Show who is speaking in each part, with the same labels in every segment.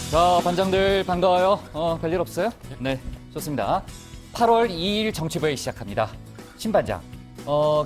Speaker 1: 자, 반장들 반가워요. 별일 없어요? 네, 좋습니다. 8월 2일 정치부회 시작합니다. 신반장,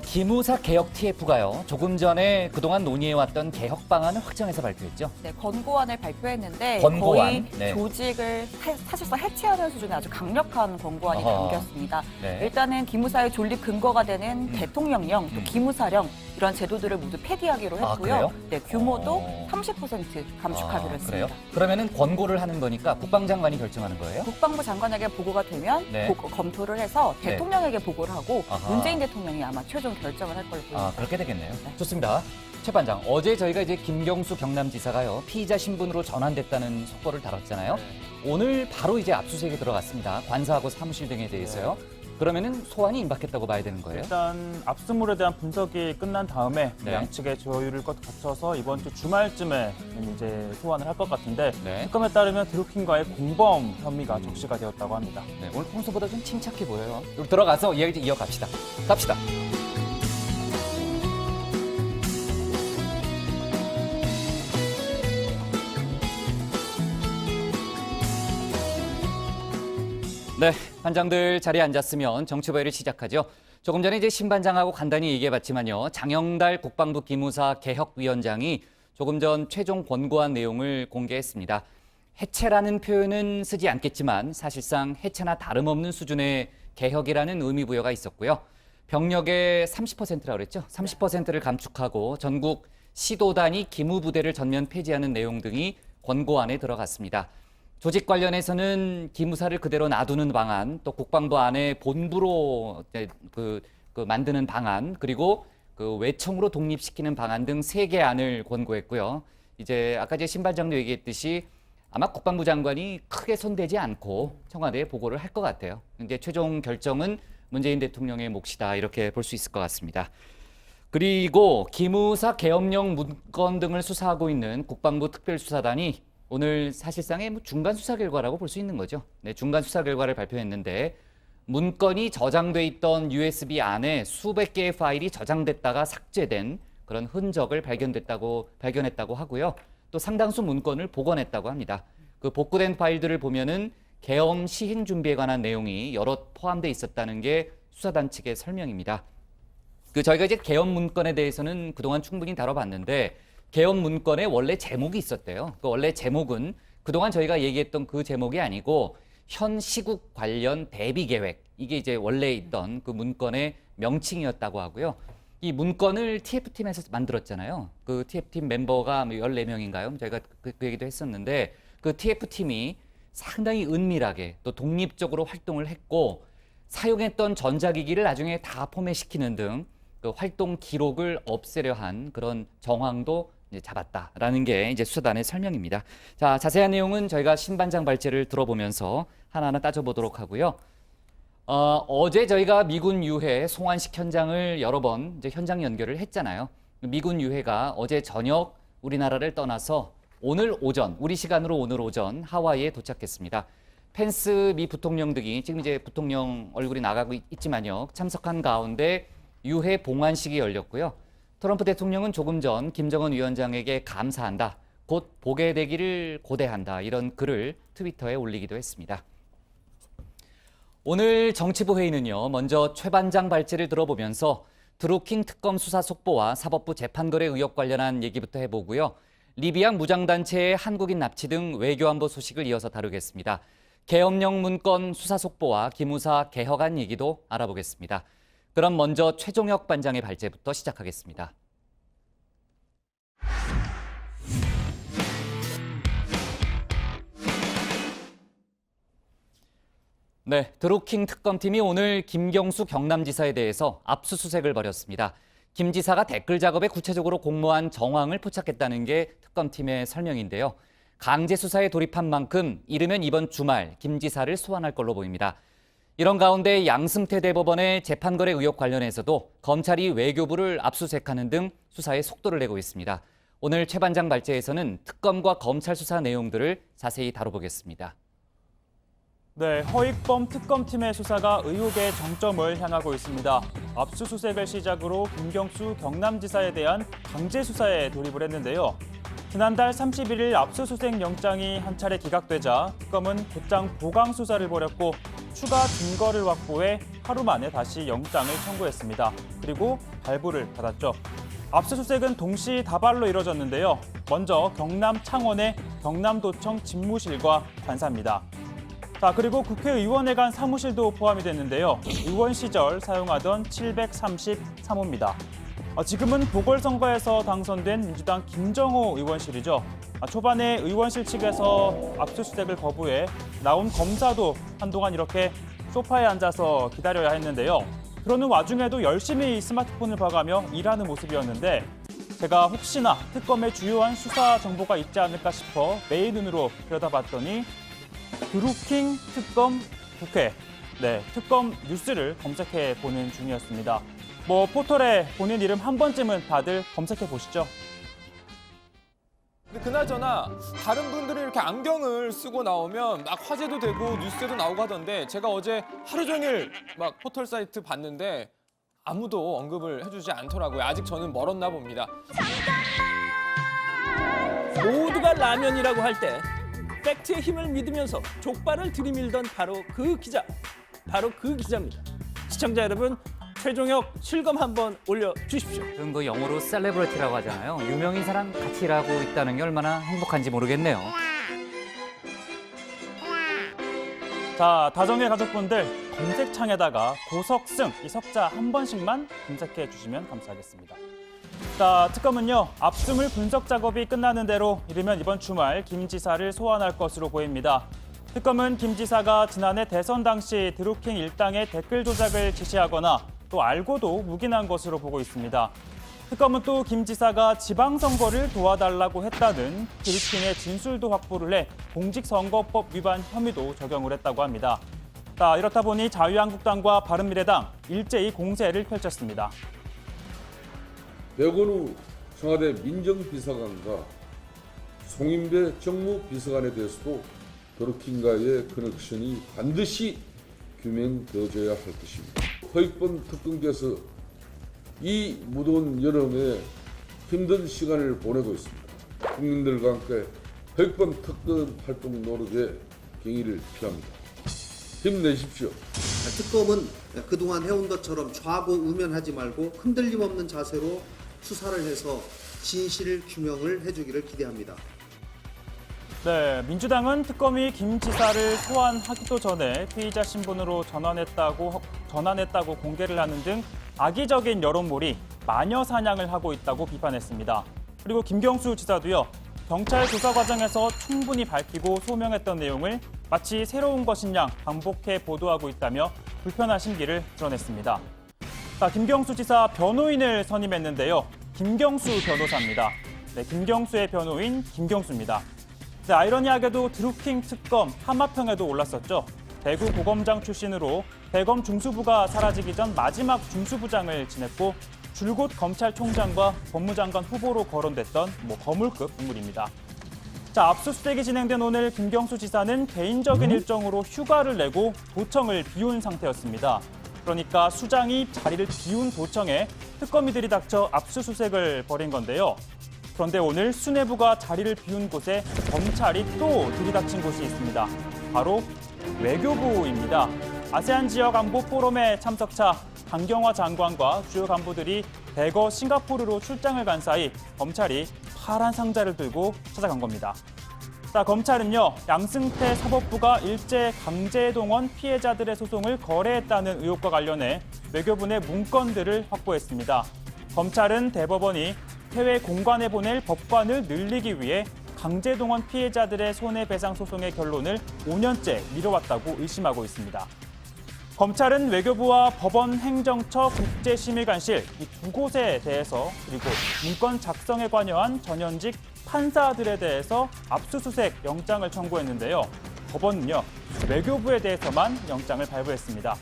Speaker 1: 기무사 개혁 TF가요. 조금 전에 그동안 논의해왔던 개혁 방안을 확정해서 발표했죠.
Speaker 2: 네, 권고안을 발표했는데
Speaker 1: 권고안,
Speaker 2: 거의
Speaker 1: 네.
Speaker 2: 조직을 사실상 해체하는 수준의 아주 강력한 권고안이 담겼습니다.
Speaker 1: 네.
Speaker 2: 일단은 기무사의 존립 근거가 되는 대통령령, 또 기무사령 이런 제도들을 모두 폐기하기로 했고요.
Speaker 1: 그래요?
Speaker 2: 네, 규모도 30% 감축하기로 했습니다.
Speaker 1: 그래요? 그러면은 권고를 하는 거니까 국방장관이 결정하는 거예요?
Speaker 2: 국방부 장관에게 보고가 되면
Speaker 1: 네.
Speaker 2: 검토를 해서
Speaker 1: 네.
Speaker 2: 대통령에게 보고를 하고
Speaker 1: 아하.
Speaker 2: 문재인 대통령이 아마 최종 결정을 할 걸로 보입니다.
Speaker 1: 그렇게 되겠네요.
Speaker 2: 네.
Speaker 1: 좋습니다. 최 반장, 어제 저희가 이제 김경수 경남지사가요, 피의자 신분으로 전환됐다는 속보를 다뤘잖아요. 오늘 바로 이제 압수수색에 들어갔습니다. 관사하고 사무실 등에 대해서요. 그러면은 소환이 임박했다고 봐야 되는 거예요?
Speaker 3: 일단 압수물에 대한 분석이 끝난 다음에
Speaker 1: 네.
Speaker 3: 양측의 조율을 거쳐서 이번 주 주말쯤에 이제 소환을 할 것 같은데
Speaker 1: 네.
Speaker 3: 특검에 따르면 드루킹과의 공범 혐의가 적시가 되었다고 합니다.
Speaker 1: 네, 오늘 평소보다 좀 침착해 보여요. 여기 들어가서 이야기 이어갑시다. 갑시다. 네, 반장들 자리에 앉았으면 정치부회를 시작하죠. 조금 전에 이제 신반장하고 간단히 얘기해봤지만요. 장영달 국방부 기무사 개혁위원장이 조금 전 최종 권고안 내용을 공개했습니다. 해체라는 표현은 쓰지 않겠지만 사실상 해체나 다름없는 수준의 개혁이라는 의미 부여가 있었고요. 병력의 30%라고 그랬죠. 30%를 감축하고 전국 시도 단위 기무부대를 전면 폐지하는 내용 등이 권고안에 들어갔습니다. 조직 관련해서는 기무사를 그대로 놔두는 방안, 또 국방부 안에 본부로 만드는 방안, 그리고 그 외청으로 독립시키는 방안 등 3개 안을 권고했고요. 이제 아까 제 신반장도 얘기했듯이 아마 국방부 장관이 크게 손대지 않고 청와대에 보고를 할 것 같아요. 이제 최종 결정은 문재인 대통령의 몫이다 이렇게 볼 수 있을 것 같습니다. 그리고 기무사 계엄령 문건 등을 수사하고 있는 국방부 특별수사단이 오늘 사실상의 중간 수사 결과라고 볼 수 있는 거죠. 네, 중간 수사 결과를 발표했는데 문건이 저장돼 있던 USB 안에 수백 개의 파일이 저장됐다가 삭제된 그런 흔적을 발견했다고 하고요. 또 상당수 문건을 복원했다고 합니다. 그 복구된 파일들을 보면은 계엄 시행 준비에 관한 내용이 여럿 포함돼 있었다는 게 수사단 측의 설명입니다. 저희가 이제 계엄 문건에 대해서는 그동안 충분히 다뤄봤는데 계엄 문건에 원래 제목이 있었대요. 그 원래 제목은 그동안 저희가 얘기했던 그 제목이 아니고 현 시국 관련 대비 계획, 이게 이제 원래 있던 그 문건의 명칭이었다고 하고요. 이 문건을 TF팀에서 만들었잖아요. 그 TF팀 멤버가 14명인가요? 저희가 그 얘기도 했었는데 그 TF팀이 상당히 은밀하게 또 독립적으로 활동을 했고 사용했던 전자기기를 나중에 다 포맷시키는 등 그 활동 기록을 없애려 한 그런 정황도 이제 잡았다라는 게 이제 수사단의 설명입니다. 자, 자세한 내용은 저희가 신반장 발제를 들어보면서 하나하나 따져보도록 하고요. 어제 저희가 미군 유해 송환식 현장을 여러 번 이제 현장 연결을 했잖아요. 미군 유해가 어제 저녁 우리나라를 떠나서 오늘 오전, 우리 시간으로 오늘 오전 하와이에 도착했습니다. 펜스 미 부통령 등이 지금 이제 부통령 얼굴이 나가고 있지만요. 참석한 가운데 유해 봉환식이 열렸고요. 트럼프 대통령은 조금 전 김정은 위원장에게 감사한다, 곧 보게 되기를 고대한다 이런 글을 트위터에 올리기도 했습니다. 오늘 정치부 회의는요. 먼저 최 반장 발제를 들어보면서 드루킹 특검 수사 속보와 사법부 재판거래 의혹 관련한 얘기부터 해보고요. 리비아 무장단체의 한국인 납치 등 외교안보 소식을 이어서 다루겠습니다. 계엄령 문건 수사 속보와 기무사 개혁안 얘기도 알아보겠습니다. 그럼 먼저 최종혁 반장의 발제부터 시작하겠습니다. 네, 드루킹 특검팀이 오늘 김경수 경남지사에 대해서 압수수색을 벌였습니다. 김 지사가 댓글 작업에 구체적으로 공모한 정황을 포착했다는 게 특검팀의 설명인데요. 강제 수사에 돌입한 만큼 이르면 이번 주말 김 지사를 소환할 걸로 보입니다. 이런 가운데 양승태 대법원의 재판거래 의혹 관련해서도 검찰이 외교부를 압수수색하는 등 수사에 속도를 내고 있습니다. 오늘 최 반장 발제에서는 특검과 검찰 수사 내용들을 자세히 다뤄보겠습니다.
Speaker 3: 네, 허익범 특검팀의 수사가 의혹의 정점을 향하고 있습니다. 압수수색을 시작으로 김경수 경남지사에 대한 강제 수사에 돌입을 했는데요. 지난달 31일 압수수색 영장이 한 차례 기각되자 특검은 곧장 보강 수사를 벌였고 추가 증거를 확보해 하루 만에 다시 영장을 청구했습니다. 그리고 발부를 받았죠. 압수수색은 동시다발로 이뤄졌는데요. 먼저 경남 창원의 경남도청 집무실과 관사입니다. 자, 그리고 국회의원회관 사무실도 포함이 됐는데요. 의원 시절 사용하던 733호입니다. 지금은 보궐선거에서 당선된 민주당 김정호 의원실이죠. 초반에 의원실 측에서 압수수색을 거부해 나온 검사도 한동안 이렇게 소파에 앉아서 기다려야 했는데요. 그러는 와중에도 열심히 스마트폰을 봐가며 일하는 모습이었는데 제가 혹시나 특검의 주요한 수사 정보가 있지 않을까 싶어 메인 눈으로 들여다봤더니 드루킹 특검 국회, 특검 뉴스를 검색해 보는 중이었습니다. 포털에 본인 이름 한 번쯤은 다들 검색해 보시죠.
Speaker 4: 근데 그나저나 다른 분들은 이렇게 안경을 쓰고 나오면 막 화제도 되고 뉴스에도 나오고 하던데 제가 어제 하루 종일 막 포털 사이트 봤는데 아무도 언급을 해주지 않더라고요. 아직 저는 멀었나 봅니다.
Speaker 5: 모두가 라면이라고 할 때 팩트의 힘을 믿으면서 족발을 들이밀던 바로 그 기자입니다. 시청자 여러분, 최종혁 실검 한번 올려주십시오.
Speaker 1: 지금 영어로 셀레브리티라고 하잖아요. 유명인사랑 같이 일하고 있다는 게 얼마나 행복한지 모르겠네요.
Speaker 3: 자, 다정의 가족분들 검색창에다가 고석승, 이 석자 한 번씩만 검색해 주시면 감사하겠습니다. 자, 특검은요, 압수물 분석 작업이 끝나는 대로 이르면 이번 주말 김 지사를 소환할 것으로 보입니다. 특검은 김 지사가 지난해 대선 당시 드루킹 일당의 댓글 조작을 지시하거나 또 알고도 묵인한 것으로 보고 있습니다. 특검은 또 김 지사가 지방선거를 도와달라고 했다는 드루킹의 진술도 확보를 해 공직선거법 위반 혐의도 적용을 했다고 합니다. 자, 이렇다 보니 자유한국당과 바른미래당 일제히 공세를 펼쳤습니다.
Speaker 6: 백원우 청와대 민정비서관과 송인배 정무비서관에 대해서도 드루킹과의 커넥션이 반드시 규명되어져야 할 것입니다. 허익범 특검께서 이 무더운 여름에 힘든 시간을 보내고 있습니다. 국민들과 함께 허익범 특검 활동 노력에 경의를 표합니다. 힘내십시오.
Speaker 7: 특검은 그동안 해온 것처럼 좌고우면하지 말고 흔들림 없는 자세로 수사를 해서 진실 규명을 해주기를 기대합니다.
Speaker 3: 네, 민주당은 특검이 김 지사를 소환하기도 전에 피의자 신분으로 전환했다고 공개를 하는 등 악의적인 여론몰이 마녀 사냥을 하고 있다고 비판했습니다. 그리고 김경수 지사도요, 경찰 조사 과정에서 충분히 밝히고 소명했던 내용을 마치 새로운 것인 양 반복해 보도하고 있다며 불편한 심기를 드러냈습니다. 자, 김경수 지사 변호인을 선임했는데요. 김경수 변호사입니다. 네, 김경수의 변호인 김경수입니다. 네, 아이러니하게도 드루킹 특검 하마평에도 올랐었죠. 대구 고검장 출신으로 대검 중수부가 사라지기 전 마지막 중수부장을 지냈고 줄곧 검찰총장과 법무장관 후보로 거론됐던 거물급 인물입니다. 자, 압수수색이 진행된 오늘 김경수 지사는 개인적인 일정으로 휴가를 내고 도청을 비운 상태였습니다. 그러니까 수장이 자리를 비운 도청에 특검이 들이닥쳐 압수수색을 벌인 건데요. 그런데 오늘 수뇌부가 자리를 비운 곳에 검찰이 또 들이닥친 곳이 있습니다. 바로 외교부입니다. 아세안 지역 안보 포럼에 참석차 강경화 장관과 주요 간부들이 대거 싱가포르로 출장을 간 사이 검찰이 파란 상자를 들고 찾아간 겁니다. 자, 검찰은요, 양승태 사법부가 일제 강제동원 피해자들의 소송을 거래했다는 의혹과 관련해 외교부 내 문건들을 확보했습니다. 검찰은 대법원이 해외 공관에 보낼 법관을 늘리기 위해 강제동원 피해자들의 손해배상 소송의 결론을 5년째 미뤄왔다고 의심하고 있습니다. 검찰은 외교부와 법원, 행정처, 국제심의관실 이 두 곳에 대해서 그리고 문건 작성에 관여한 전현직 판사들에 대해서 압수수색 영장을 청구했는데요. 법원은요, 외교부에 대해서만 영장을 발부했습니다.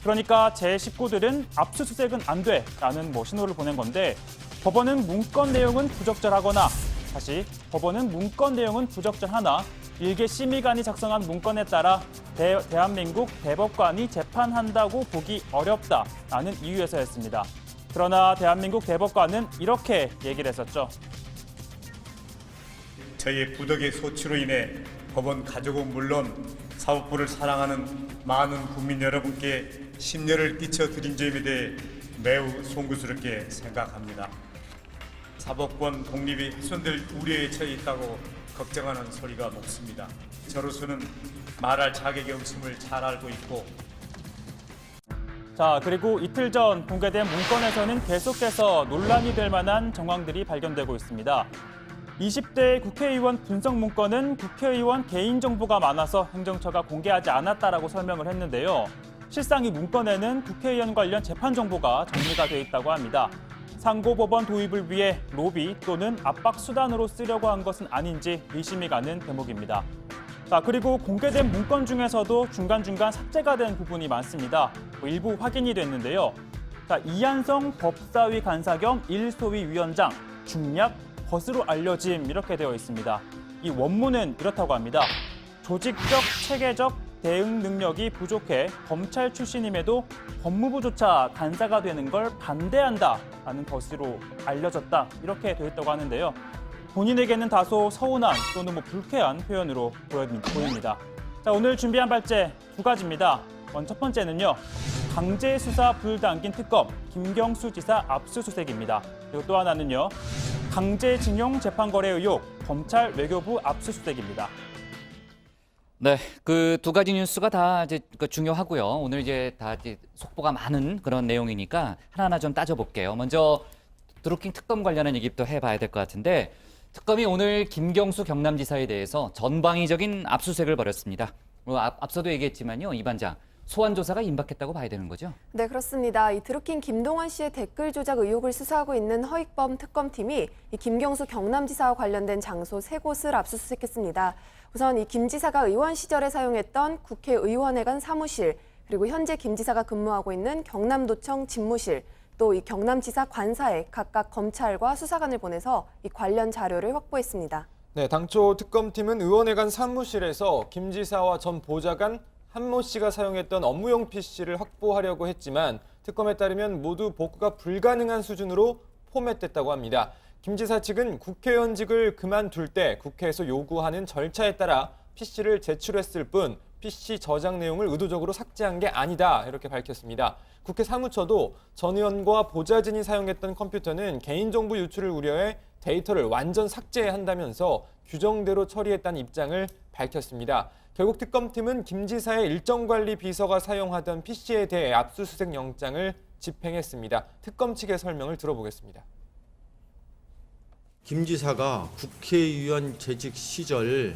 Speaker 3: 그러니까 제 식구들은 압수수색은 안 돼라는 신호를 보낸 건데 법원은 문건 내용은 부적절하거나 다시 법원은 문건 내용은 부적절하나 일개 심의관이 작성한 문건에 따라 대한민국 대법관이 재판한다고 보기 어렵다라는 이유에서였습니다. 그러나 대한민국 대법관은 이렇게 얘기를 했었죠.
Speaker 8: 저희의 부덕의 소치로 인해 법원 가족은 물론 사법부를 사랑하는 많은 국민 여러분께 심려를 끼쳐드린 점에 대해 매우 송구스럽게 생각합니다. 사법권 독립이 훼손될 우려에 처해 있다고 걱정하는 소리가 높습니다. 저로서는 말할 자격이 없음을 잘 알고 있고
Speaker 3: 자, 그리고 이틀 전 공개된 문건에서는 계속해서 논란이 될 만한 정황들이 발견되고 있습니다. 20대 국회의원 분석 문건은 국회의원 개인정보가 많아서 행정처가 공개하지 않았다라고 설명을 했는데요. 실상 이 문건에는 국회의원 관련 재판 정보가 정리가 돼 있다고 합니다. 상고법원 도입을 위해 로비 또는 압박 수단으로 쓰려고 한 것은 아닌지 의심이 가는 대목입니다. 자, 그리고 공개된 문건 중에서도 중간중간 삭제가 된 부분이 많습니다. 일부 확인이 됐는데요. 자, 이한성 법사위 간사 겸 1소위 위원장, 중략, 것으로 알려짐 이렇게 되어 있습니다. 이 원문은 이렇다고 합니다. 조직적, 체계적 대응 능력이 부족해 검찰 출신임에도 법무부조차 간사가 되는 걸 반대한다라는 것으로 알려졌다 이렇게 되어 있다고 하는데요. 본인에게는 다소 서운한 또는 불쾌한 표현으로 보입니다. 자, 오늘 준비한 발제 두 가지입니다. 첫 번째는요. 강제 수사 불 당긴 특검, 김경수 지사 압수수색입니다. 그리고 또 하나는요. 강제징용 재판거래 의혹, 검찰 외교부 압수수색입니다.
Speaker 1: 네, 그 두 가지 뉴스가 다 이제 중요하고요. 오늘 이제 다 이제 속보가 많은 그런 내용이니까 하나하나 좀 따져볼게요. 먼저 드루킹 특검 관련한 얘기부터 해봐야 될 것 같은데 특검이 오늘 김경수 경남지사에 대해서 전방위적인 압수수색을 벌였습니다. 앞서도 얘기했지만요, 이 반장. 소환 조사가 임박했다고 봐야 되는 거죠?
Speaker 9: 네, 그렇습니다. 이 드루킹 김동완 씨의 댓글 조작 의혹을 수사하고 있는 허익범 특검팀이 이 김경수 경남지사와 관련된 장소 3곳을 압수수색했습니다. 우선 이 김 지사가 의원 시절에 사용했던 국회의원회관 사무실, 그리고 현재 김 지사가 근무하고 있는 경남도청 집무실, 또 이 경남지사 관사에 각각 검찰과 수사관을 보내서 이 관련 자료를 확보했습니다.
Speaker 10: 네, 당초 특검팀은 의원회관 사무실에서 김 지사와 전 보좌관 한모 씨가 사용했던 업무용 PC를 확보하려고 했지만 특검에 따르면 모두 복구가 불가능한 수준으로 포맷됐다고 합니다. 김 지사 측은 국회의원직을 그만둘 때 국회에서 요구하는 절차에 따라 PC를 제출했을 뿐 PC 저장 내용을 의도적으로 삭제한 게 아니다 이렇게 밝혔습니다. 국회 사무처도 전 의원과 보좌진이 사용했던 컴퓨터는 개인정보 유출을 우려해 데이터를 완전 삭제해야 한다면서 규정대로 처리했다는 입장을 밝혔습니다. 결국 특검팀은 김 지사의 일정관리 비서가 사용하던 PC에 대해 압수수색 영장을 집행했습니다. 특검 측의 설명을 들어보겠습니다.
Speaker 11: 김 지사가 국회의원 재직 시절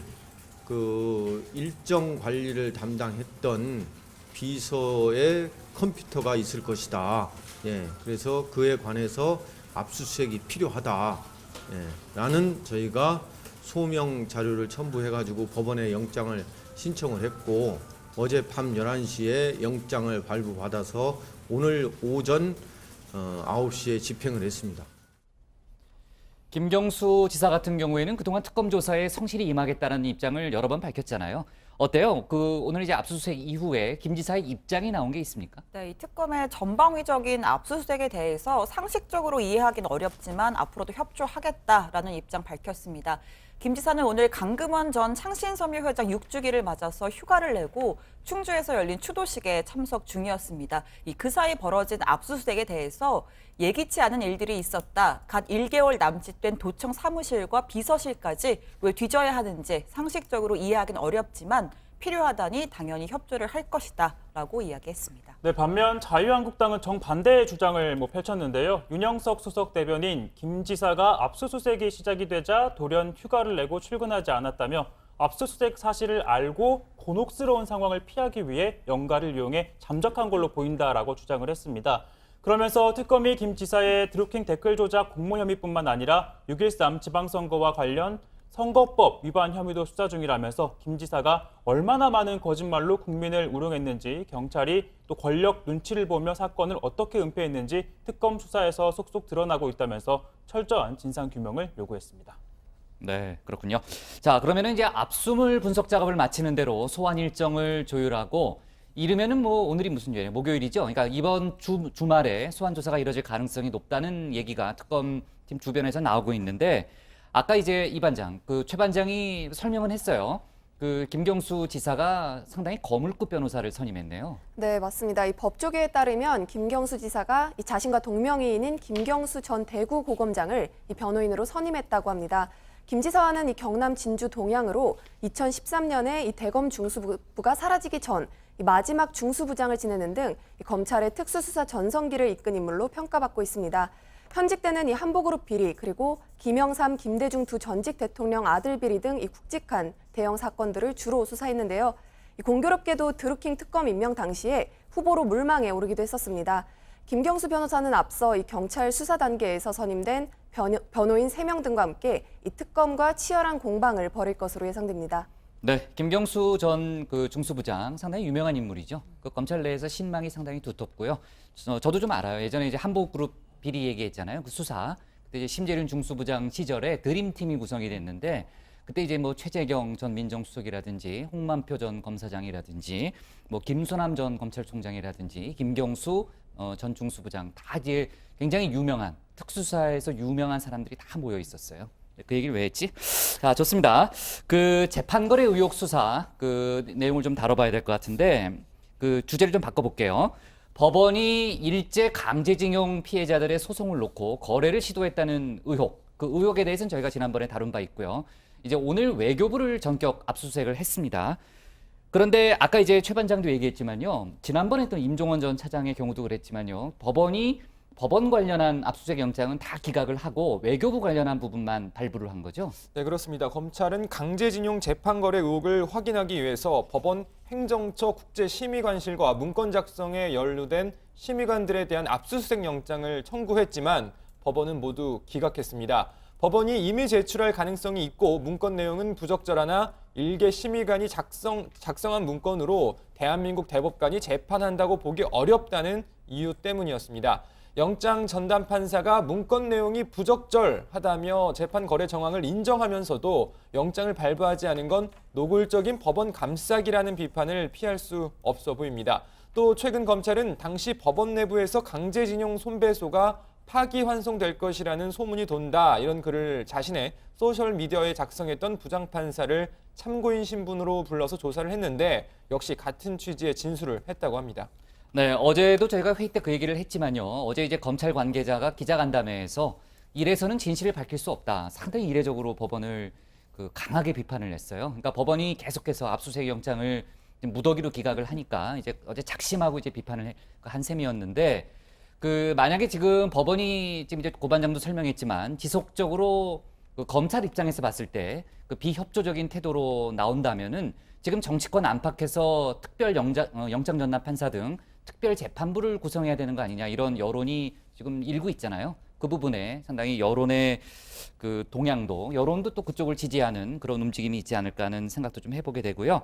Speaker 11: 그 일정 관리를 담당했던 비서의 컴퓨터가 있을 것이다. 예, 그래서 그에 관해서 압수수색이 필요하다. 예, 라는 저희가 소명 자료를 첨부해가지고 법원에 영장을 신청을 했고 어젯밤 11시에 영장을 발부받아서 오늘 오전 9시에 집행을 했습니다.
Speaker 1: 김경수 지사 같은 경우에는 그동안 특검 조사에 성실히 임하겠다는 입장을 여러 번 밝혔잖아요. 어때요? 오늘 이제 압수수색 이후에 김 지사의 입장이 나온 게 있습니까?
Speaker 2: 네, 이 특검의 전방위적인 압수수색에 대해서 상식적으로 이해하기는 어렵지만 앞으로도 협조하겠다라는 입장 밝혔습니다. 김 지사는 오늘 강금원 전 창신섬유 회장 6주기를 맞아서 휴가를 내고 충주에서 열린 추도식에 참석 중이었습니다. 그 사이 벌어진 압수수색에 대해서 예기치 않은 일들이 있었다. 갓 1개월 남짓된 도청 사무실과 비서실까지 왜 뒤져야 하는지 상식적으로 이해하기는 어렵지만 필요하다니 당연히 협조를 할 것이다 라고 이야기했습니다.
Speaker 3: 네, 반면 자유한국당은 정반대의 주장을 펼쳤는데요. 윤영석 수석 대변인 김 지사가 압수수색이 시작이 되자 돌연 휴가를 내고 출근하지 않았다며 압수수색 사실을 알고 곤혹스러운 상황을 피하기 위해 연가를 이용해 잠적한 걸로 보인다라고 주장을 했습니다. 그러면서 특검이 김 지사의 드루킹 댓글 조작 공모 혐의뿐만 아니라 6.13 지방선거와 관련 선거법 위반 혐의도 수사 중이라면서 김 지사가 얼마나 많은 거짓말로 국민을 우롱했는지 경찰이 또 권력 눈치를 보며 사건을 어떻게 은폐했는지 특검 수사에서 속속 드러나고 있다면서 철저한 진상규명을 요구했습니다.
Speaker 1: 네, 그렇군요. 자, 그러면은 이제 압수물 분석 작업을 마치는 대로 소환 일정을 조율하고 이르면은 오늘이 무슨 요일이에요? 목요일이죠. 그러니까 이번 주말에 소환 조사가 이뤄질 가능성이 높다는 얘기가 특검팀 주변에서 나오고 있는데 아까 이제 이 반장, 그 최 반장이 설명은 했어요. 그 김경수 지사가 상당히 거물급 변호사를 선임했네요.
Speaker 9: 네, 맞습니다. 이 법조계에 따르면 김경수 지사가 이 자신과 동명이인인 김경수 전 대구고검장을 이 변호인으로 선임했다고 합니다. 김 지사와는 이 경남 진주 동양으로 2013년에 이 대검 중수부가 사라지기 전 이 마지막 중수부장을 지내는 등 이 검찰의 특수수사 전성기를 이끈 인물로 평가받고 있습니다. 현직 때는 이 한보그룹 비리 그리고 김영삼, 김대중 두 전직 대통령 아들 비리 등 이 굵직한 대형 사건들을 주로 수사했는데요. 이 공교롭게도 드루킹 특검 임명 당시에 후보로 물망에 오르기도 했었습니다. 김경수 변호사는 앞서 이 경찰 수사 단계에서 선임된 변호인 3명 등과 함께 이 특검과 치열한 공방을 벌일 것으로 예상됩니다.
Speaker 1: 네, 김경수 전 그 중수부장 상당히 유명한 인물이죠. 그 검찰 내에서 신망이 상당히 두텁고요. 저도 좀 알아요. 예전에 이제 한보그룹 비리 얘기했잖아요. 그 수사. 그때 이제 심재륜 중수부장 시절에 드림팀이 구성이 됐는데 그때 이제 뭐 최재경 전 민정수석이라든지 홍만표 전 검사장이라든지 뭐 김수남 전 검찰총장이라든지 김경수 전 중수부장 다 이제 굉장히 유명한 특수사에서 유명한 사람들이 다 모여 있었어요. 그 얘기를 왜 했지? 자, 좋습니다. 그 재판거래 의혹 수사 그 내용을 좀 다뤄봐야 될 것 같은데 그 주제를 좀 바꿔볼게요. 법원이 일제 강제징용 피해자들의 소송을 놓고 거래를 시도했다는 의혹, 그 의혹에 대해서는 저희가 지난번에 다룬 바 있고요. 이제 오늘 외교부를 전격 압수수색을 했습니다. 그런데 아까 이제 최 반장도 얘기했지만요. 지난번에 또 임종원 전 차장의 경우도 그랬지만요. 법원이 법원 관련한 압수수색 영장은 다 기각을 하고 외교부 관련한 부분만 발부를 한 거죠?
Speaker 10: 네, 그렇습니다. 검찰은 강제징용 재판거래 의혹을 확인하기 위해서 법원 행정처 국제심의관실과 문건 작성에 연루된 심의관들에 대한 압수수색 영장을 청구했지만 법원은 모두 기각했습니다. 법원이 이미 제출할 가능성이 있고 문건 내용은 부적절하나 일개 심의관이 작성한 문건으로 대한민국 대법관이 재판한다고 보기 어렵다는 이유 때문이었습니다. 영장 전담 판사가 문건 내용이 부적절하다며 재판 거래 정황을 인정하면서도 영장을 발부하지 않은 건 노골적인 법원 감싸기라는 비판을 피할 수 없어 보입니다. 또 최근 검찰은 당시 법원 내부에서 강제징용 손배소가 파기환송될 것이라는 소문이 돈다 이런 글을 자신의 소셜미디어에 작성했던 부장판사를 참고인 신분으로 불러서 조사를 했는데 역시 같은 취지의 진술을 했다고 합니다.
Speaker 1: 네, 어제도 저희가 회의 때 그 얘기를 했지만요. 어제 이제 검찰 관계자가 기자간담회에서 이래서는 진실을 밝힐 수 없다. 상당히 이례적으로 법원을 강하게 비판을 했어요. 그러니까 법원이 계속해서 압수수색 영장을 무더기로 기각을 하니까 이제 어제 작심하고 이제 비판을 한 셈이었는데 만약에 지금 법원이 지금 이제 고 반장도 설명했지만 지속적으로 검찰 입장에서 봤을 때 비협조적인 태도로 나온다면은 지금 정치권 안팎에서 특별 영장 전담 판사 등 특별 재판부를 구성해야 되는 거 아니냐 이런 여론이 지금 일고 있잖아요. 그 부분에 상당히 여론의 동향도 여론도 또 그쪽을 지지하는 그런 움직임이 있지 않을까 하는 생각도 좀 해보게 되고요.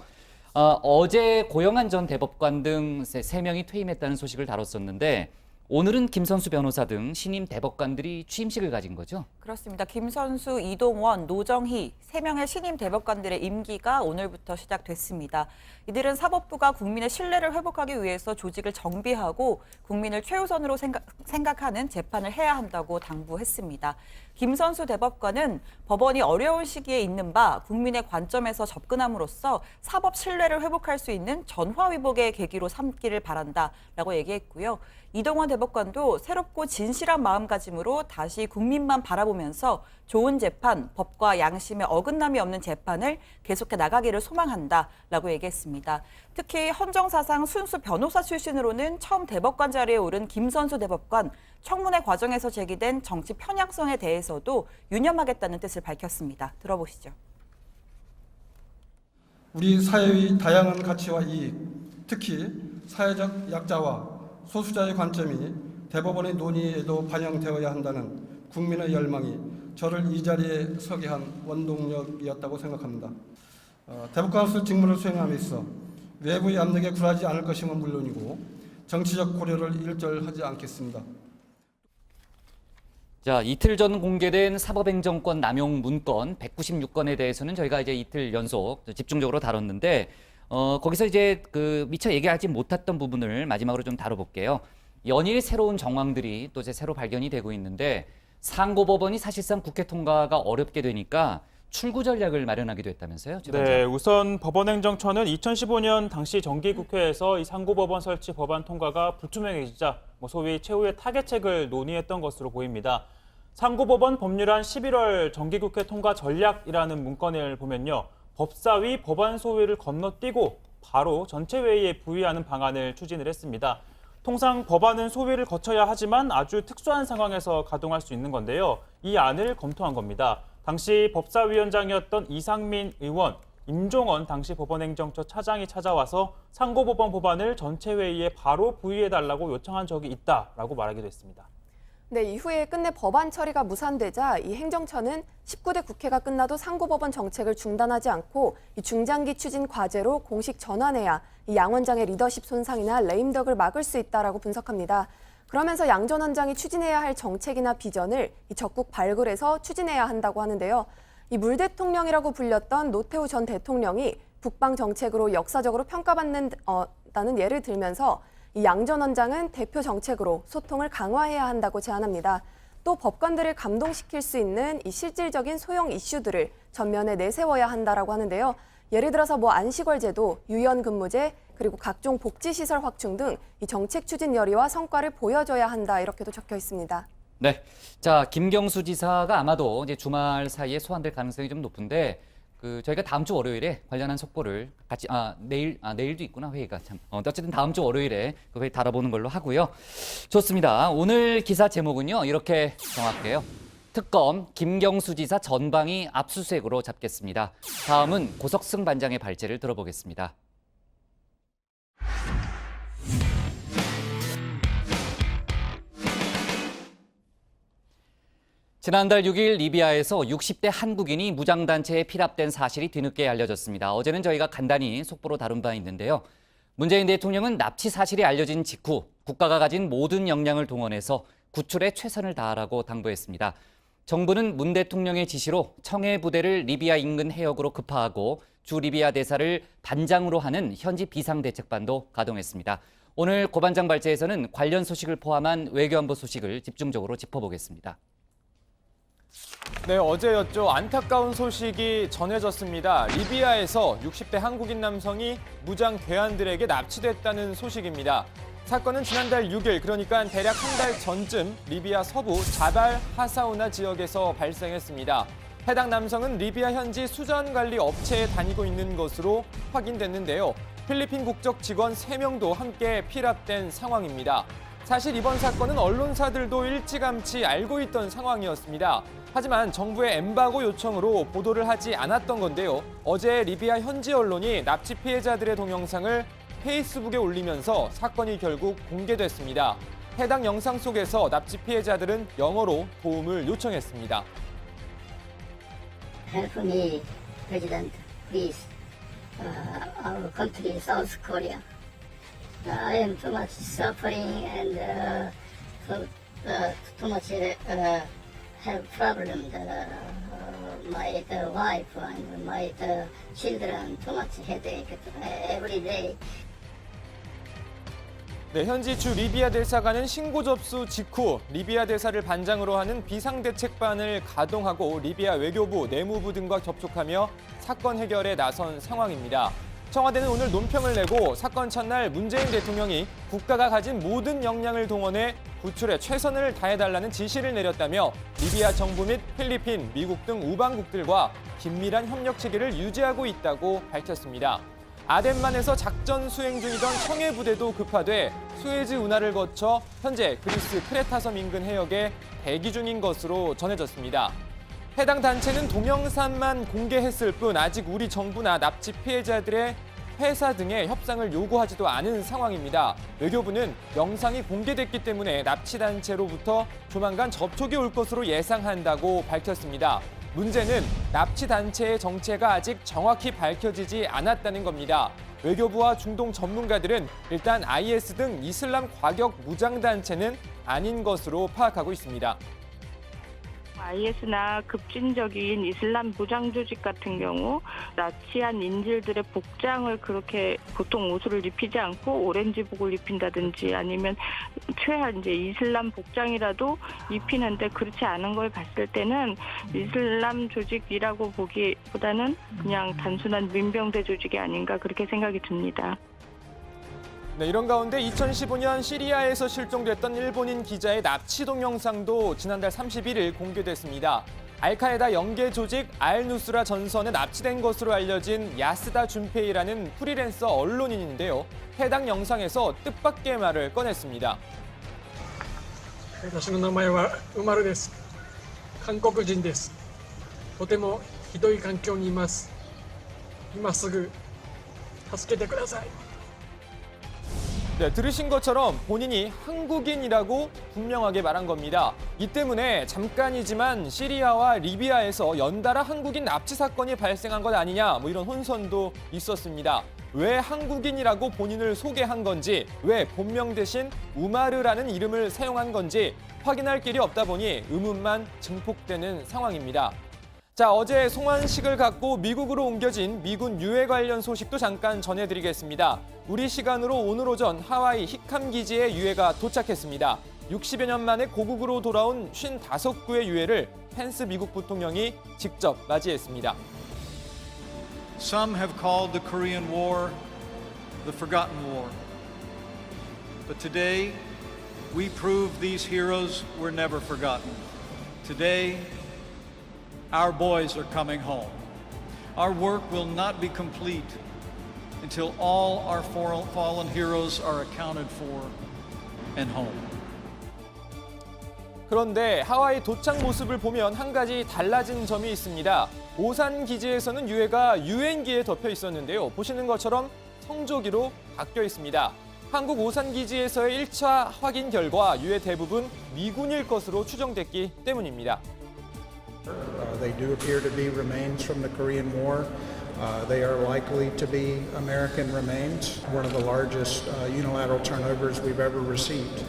Speaker 1: 어제 고영한 전 대법관 등 3명이 퇴임했다는 소식을 다뤘었는데 오늘은 김선수 변호사 등 신임 대법관들이 취임식을 가진 거죠?
Speaker 2: 그렇습니다. 김선수, 이동원, 노정희 3명의 신임 대법관들의 임기가 오늘부터 시작됐습니다. 이들은 사법부가 국민의 신뢰를 회복하기 위해서 조직을 정비하고 국민을 최우선으로 생각하는 재판을 해야 한다고 당부했습니다. 김선수 대법관은 법원이 어려운 시기에 있는 바 국민의 관점에서 접근함으로써 사법 신뢰를 회복할 수 있는 전화위복의 계기로 삼기를 바란다라고 얘기했고요. 이동원 대법관도 새롭고 진실한 마음가짐으로 다시 국민만 바라보면서 좋은 재판, 법과 양심에 어긋남이 없는 재판을 계속해 나가기를 소망한다라고 얘기했습니다. 특히 헌정사상 순수 변호사 출신으로는 처음 대법관 자리에 오른 김선수 대법관, 청문회 과정에서 제기된 정치 편향성에 대해서도 유념하겠다는 뜻을 밝혔습니다. 들어보시죠.
Speaker 12: 우리 사회의 다양한 가치와 이익, 특히 사회적 약자와 소수자의 관점이 대법원의 논의에도 반영되어야 한다는 국민의 열망이 저를 이 자리에 서게 한 원동력이었다고 생각합니다. 대법관으로서 직무를 수행함에 있어 외부의 압력에 굴하지 않을 것임은 물론이고 정치적 고려를 일절하지 않겠습니다.
Speaker 1: 자, 이틀 전 공개된 사법행정권 남용 문건 196건에 대해서는 저희가 이제 이틀 연속 집중적으로 다뤘는데 거기서 이제 미처 얘기하지 못했던 부분을 마지막으로 좀 다뤄볼게요. 연일 새로운 정황들이 또 이제 새로 발견이 되고 있는데 상고법원이 사실상 국회 통과가 어렵게 되니까 출구 전략을 마련하기도 했다면서요?
Speaker 3: 네, 우선 법원행정처는 2015년 당시 정기국회에서 이 상고법원 설치 법안 통과가 불투명해지자 소위 최후의 타겟책을 논의했던 것으로 보입니다. 상고법원 법률안 11월 정기국회 통과 전략이라는 문건을 보면요. 법사위 법안 소위를 건너뛰고 바로 전체 회의에 부의하는 방안을 추진을 했습니다. 통상 법안은 소위를 거쳐야 하지만 아주 특수한 상황에서 가동할 수 있는 건데요. 이 안을 검토한 겁니다. 당시 법사위원장이었던 이상민 의원, 임종원 당시 법원행정처 차장이 찾아와서 상고법원 법안을 전체 회의에 바로 부의해달라고 요청한 적이 있다라고 말하기도 했습니다.
Speaker 9: 네, 이후에 끝내 법안 처리가 무산되자 이 행정처는 19대 국회가 끝나도 상고법원 정책을 중단하지 않고 이 중장기 추진 과제로 공식 전환해야 이 양 원장의 리더십 손상이나 레임덕을 막을 수 있다라고 분석합니다. 그러면서 양 전 원장이 추진해야 할 정책이나 비전을 적극 발굴해서 추진해야 한다고 하는데요. 이 물 대통령이라고 불렸던 노태우 전 대통령이 북방 정책으로 역사적으로 평가받는다는 예를 들면서 이 양 전 원장은 대표 정책으로 소통을 강화해야 한다고 제안합니다. 또 법관들을 감동시킬 수 있는 이 실질적인 소형 이슈들을 전면에 내세워야 한다라고 하는데요. 예를 들어서 안시월제도, 유연근무제, 그리고 각종 복지시설 확충 등 이 정책 추진 열의와 성과를 보여줘야 한다 이렇게도 적혀 있습니다.
Speaker 1: 네, 자 김경수 지사가 아마도 이제 주말 사이에 소환될 가능성이 좀 높은데 저희가 다음 주 월요일에 관련한 속보를 같이 내일도 있구나 회의가 참 어쨌든 다음 주 월요일에 그 회의 다뤄보는 걸로 하고요. 좋습니다. 오늘 기사 제목은요 이렇게 정할게요. 특검 김경수 지사 전방위 압수수색으로 잡겠습니다. 다음은 고석승 반장의 발제를 들어보겠습니다. 지난달 6일 리비아에서 60대 한국인이 무장단체에 피랍된 사실이 뒤늦게 알려졌습니다. 어제는 저희가 간단히 속보로 다룬 바 있는데요. 문재인 대통령은 납치 사실이 알려진 직후 국가가 가진 모든 역량을 동원해서 구출에 최선을 다하라고 당부했습니다. 정부는 문 대통령의 지시로 청해 부대를 리비아 인근 해역으로 급파하고 주 리비아 대사를 반장으로 하는 현지 비상대책반도 가동했습니다. 오늘 고 반장 발제에서는 관련 소식을 포함한 외교안보 소식을 집중적으로 짚어보겠습니다.
Speaker 4: 네, 어제였죠. 안타까운 소식이 전해졌습니다. 리비아에서 60대 한국인 남성이 무장 괴한들에게 납치됐다는 소식입니다. 사건은 지난달 6일, 그러니까 대략 한 달 전쯤 리비아 서부 자발 하사우나 지역에서 발생했습니다. 해당 남성은 리비아 현지 수전관리 업체에 다니고 있는 것으로 확인됐는데요. 필리핀 국적 직원 3명도 함께 피랍된 상황입니다. 사실 이번 사건은 언론사들도 일찌감치 알고 있던 상황이었습니다. 하지만 정부의 엠바고 요청으로 보도를 하지 않았던 건데요. 어제 리비아 현지 언론이 납치 피해자들의 동영상을 페이스북에 올리면서 사건이 결국 공개됐습니다. 해당 영상 속에서 납치 피해자들은 영어로 도움을 요청했습니다.
Speaker 13: Help me, President, please. Our country, South Korea. I am too much suffering and too much have problem. My wife and my children too much headache every day.
Speaker 4: 네, 현지 주 리비아 대사관은 신고 접수 직후 리비아 대사를 반장으로 하는 비상대책반을 가동하고 리비아 외교부, 내무부 등과 접촉하며 사건 해결에 나선 상황입니다. 청와대는 오늘 논평을 내고 사건 첫날 문재인 대통령이 국가가 가진 모든 역량을 동원해 구출에 최선을 다해달라는 지시를 내렸다며 리비아 정부 및 필리핀, 미국 등 우방국들과 긴밀한 협력 체계를 유지하고 있다고 밝혔습니다. 아덴만에서 작전 수행 중이던 청해 부대도 급파돼 수에즈 운하를 거쳐 현재 그리스 크레타섬 인근 해역에 대기 중인 것으로 전해졌습니다. 해당 단체는 동영상만 공개했을 뿐 아직 우리 정부나 납치 피해자들의 회사 등의 협상을 요구하지도 않은 상황입니다. 외교부는 영상이 공개됐기 때문에 납치 단체로부터 조만간 접촉이 올 것으로 예상한다고 밝혔습니다. 문제는 납치 단체의 정체가 아직 정확히 밝혀지지 않았다는 겁니다. 외교부와 중동 전문가들은 일단 IS 등 이슬람 과격 무장단체는 아닌 것으로 파악하고 있습니다.
Speaker 14: IS나 급진적인 이슬람 무장 조직 같은 경우 나치한 인질들의 복장을 그렇게 보통 옷을 입히지 않고 오렌지복을 입힌다든지 아니면 최한 이제 이슬람 복장이라도 입히는데 그렇지 않은 걸 봤을 때는 이슬람 조직이라고 보기보다는 그냥 단순한 민병대 조직이 아닌가 그렇게 생각이 듭니다.
Speaker 4: 네, 이런 가운데 2015년 시리아에서 실종됐던 일본인 기자의 납치 동영상도 지난달 31일 공개됐습니다. 알카에다 연계 조직 알누스라 전선에 납치된 것으로 알려진 야스다 준페이라는 프리랜서 언론인인데요. 해당 영상에서 뜻밖의 말을 꺼냈습니다.
Speaker 15: 私の名前はウマルです。韓国人です。とてもひどい環境にいます。今すぐ助けてください。
Speaker 4: 네, 들으신 것처럼 본인이 한국인이라고 분명하게 말한 겁니다. 이 때문에 잠깐이지만 시리아와 리비아에서 연달아 한국인 납치 사건이 발생한 것 아니냐 이런 혼선도 있었습니다. 왜 한국인이라고 본인을 소개한 건지, 왜 본명 대신 우마르라는 이름을 사용한 건지 확인할 길이 없다 보니 의문만 증폭되는 상황입니다. 자, 어제 송환식을 갖고 미국으로 옮겨진 미군 유해 관련 소식도 잠깐 전해드리겠습니다. 우리 시간으로 오늘 오전 하와이 히캄 기지에 유해가 도착했습니다. 60여 년 만에 고국으로 돌아온 55구의 유해를 펜스 미국 부통령이 직접 맞이했습니다.
Speaker 16: Some have called the Korean War the forgotten war. But today, we prove these heroes were never forgotten. Today, our boys are coming home. Our work will not be complete until all our fallen heroes are accounted for and home.
Speaker 4: 그런데 하와이 도착 모습을 보면 한 가지 달라진 점이 있습니다. 오산 기지에서는 유해가 유엔기에 덮여 있었는데요. 보시는 것처럼 성조기로 바뀌어 있습니다. 한국 오산 기지에서의 1차 확인 결과 유해 대부분 미군일 것으로 추정됐기 때문입니다.
Speaker 17: They do appear to be remains from the Korean War. They are likely to be American remains, one of the largest unilateral turnovers we've ever received.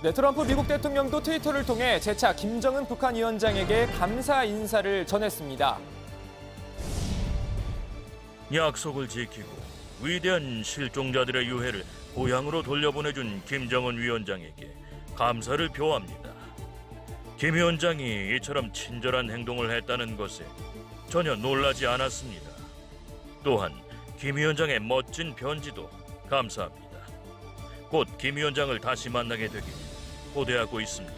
Speaker 4: 네, 트럼프 미국 대통령도 트위터를 통해 재차 김정은 북한 위원장에게 감사 인사를 전했습니다.
Speaker 18: 약속을 지키고 위대한 실종자들의 유해를 고향으로 돌려보내준 김정은 위원장에게 감사를 표합니다. 김 위원장이 이처럼 친절한 행동을 했다는 것에 전혀 놀라지 않았습니다. 또한 김 위원장의 멋진 편지도 감사합니다. 곧 김 위원장을 다시 만나게 되길 고대하고 있습니다.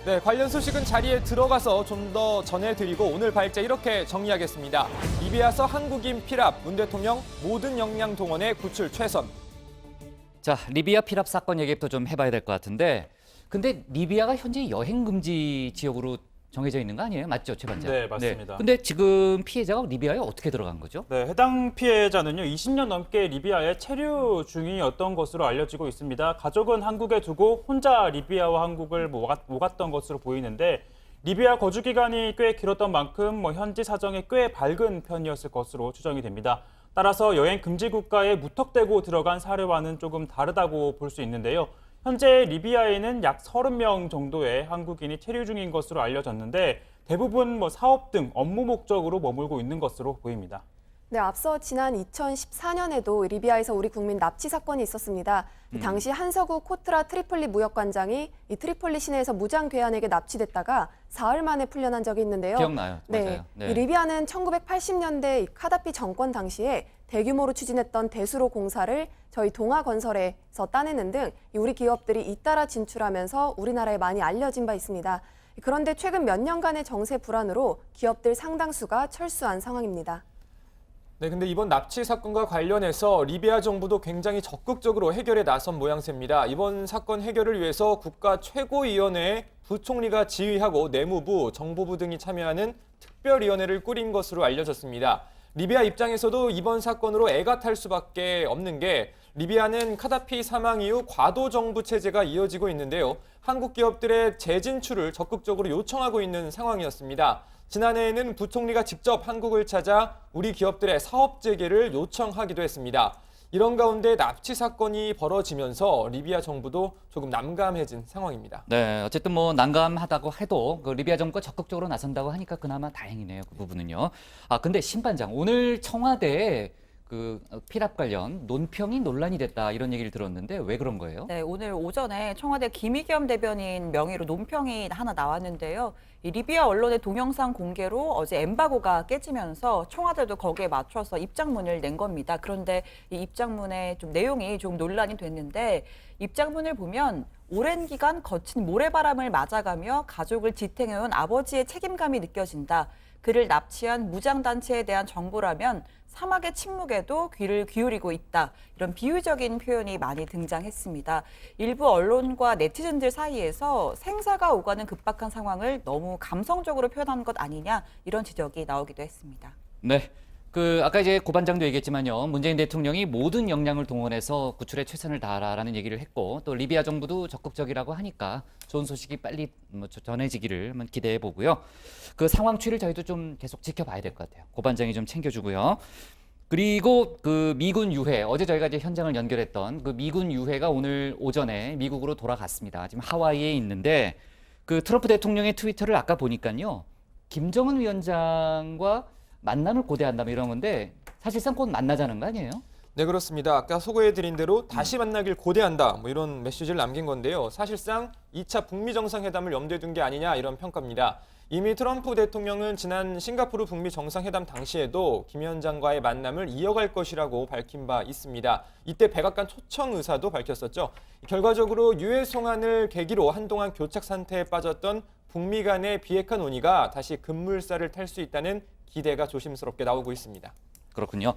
Speaker 4: 네, 관련 소식은 자리에 들어가서 좀 더 전해드리고 오늘 발제 이렇게 정리하겠습니다. 리비아서 한국인 피랍, 문 대통령 모든 역량 동원에 구출 최선.
Speaker 1: 자, 리비아 피랍 사건 얘기부터 좀 해봐야 될 것 같은데, 근데 리비아가 현재 여행 금지 지역으로 정해져 있는 거 아니에요? 맞죠, 최 반장?
Speaker 3: 네, 맞습니다.
Speaker 1: 네. 근데 지금 피해자가 리비아에 어떻게 들어간 거죠?
Speaker 3: 네, 해당 피해자는요, 20년 넘게 리비아에 체류 중이었던 것으로 알려지고 있습니다. 가족은 한국에 두고 혼자 리비아와 한국을 오갔던 것으로 보이는데, 리비아 거주 기간이 꽤 길었던 만큼 현지 사정이 꽤 밝은 편이었을 것으로 추정이 됩니다. 따라서 여행 금지 국가에 무턱대고 들어간 사례와는 조금 다르다고 볼 수 있는데요. 현재 리비아에는 약 30명 정도의 한국인이 체류 중인 것으로 알려졌는데 대부분 사업 등 업무 목적으로 머물고 있는 것으로 보입니다.
Speaker 9: 네, 앞서 지난 2014년에도 리비아에서 우리 국민 납치 사건이 있었습니다. 당시 한서구 코트라 트리폴리 무역관장이 이 트리폴리 시내에서 무장 괴한에게 납치됐다가 사흘 만에 풀려난 적이 있는데요.
Speaker 1: 기억나요.
Speaker 9: 네,
Speaker 1: 맞아요. 네.
Speaker 9: 이 리비아는 1980년대 카다피 정권 당시에 대규모로 추진했던 대수로 공사를 저희 동아건설에서 따내는 등 우리 기업들이 잇따라 진출하면서 우리나라에 많이 알려진 바 있습니다. 그런데 최근 몇 년간의 정세 불안으로 기업들 상당수가 철수한 상황입니다.
Speaker 4: 네, 근데 이번 납치 사건과 관련해서 리비아 정부도 굉장히 적극적으로 해결에 나선 모양새입니다. 이번 사건 해결을 위해서 국가 최고위원회에 부총리가 지휘하고 내무부, 정보부 등이 참여하는 특별위원회를 꾸린 것으로 알려졌습니다. 리비아 입장에서도 이번 사건으로 애가 탈 수밖에 없는 게 리비아는 카다피 사망 이후 과도 정부 체제가 이어지고 있는데요. 한국 기업들의 재진출을 적극적으로 요청하고 있는 상황이었습니다. 지난해에는 부총리가 직접 한국을 찾아 우리 기업들의 사업 재개를 요청하기도 했습니다.
Speaker 10: 이런 가운데 납치 사건이 벌어지면서 리비아 정부도 조금 난감해진 상황입니다.
Speaker 1: 네, 어쨌든 뭐 난감하다고 해도 그 리비아 정부가 적극적으로 나선다고 하니까 그나마 다행이네요. 그 부분은요. 아, 근데 신반장 오늘 청와대에 그 피랍 관련 논평이 논란이 됐다 이런 얘기를 들었는데 왜 그런 거예요?
Speaker 2: 네, 오늘 오전에 청와대 김의겸 대변인 명의로 논평이 하나 나왔는데요. 이 리비아 언론의 동영상 공개로 어제 엠바고가 깨지면서 청와대도 거기에 맞춰서 입장문을 낸 겁니다. 그런데 이 입장문의 좀 내용이 좀 논란이 됐는데 입장문을 보면 오랜 기간 거친 모래바람을 맞아가며 가족을 지탱해온 아버지의 책임감이 느껴진다. 그를 납치한 무장단체에 대한 정보라면 사막의 침묵에도 귀를 기울이고 있다. 이런 비유적인 표현이 많이 등장했습니다. 일부 언론과 네티즌들 사이에서 생사가 오가는 급박한 상황을 너무 감성적으로 표현한 것 아니냐 이런 지적이 나오기도 했습니다.
Speaker 1: 네. 그 아까 이제 고반장도 얘기했지만요. 문재인 대통령이 모든 역량을 동원해서 구출에 최선을 다하라라는 얘기를 했고 또 리비아 정부도 적극적이라고 하니까 좋은 소식이 빨리 전해지기를 한번 기대해 보고요. 그 상황 추이를 저희도 좀 계속 지켜봐야 될 것 같아요. 고반장이 좀 챙겨주고요. 그리고 그 미군 유해 어제 저희가 이제 현장을 연결했던 그 미군 유해가 오늘 오전에 미국으로 돌아갔습니다. 지금 하와이에 있는데 그 트럼프 대통령의 트위터를 아까 보니까요. 김정은 위원장과 만남을 고대한다면 이런 건데 사실상 곧 만나자는 거 아니에요?
Speaker 10: 네, 그렇습니다. 아까 소개해드린 대로 다시 만나길 고대한다 뭐 이런 메시지를 남긴 건데요. 사실상 2차 북미 정상회담을 염두에 둔 게 아니냐 이런 평가입니다. 이미 트럼프 대통령은 지난 싱가포르 북미 정상회담 당시에도 김 위원장과의 만남을 이어갈 것이라고 밝힌 바 있습니다. 이때 백악관 초청 의사도 밝혔었죠. 결과적으로 유해 송환을 계기로 한동안 교착 상태에 빠졌던 북미 간의 비핵화 논의가 다시 급물살을 탈 수 있다는 기대가 조심스럽게 나오고 있습니다.
Speaker 1: 그렇군요.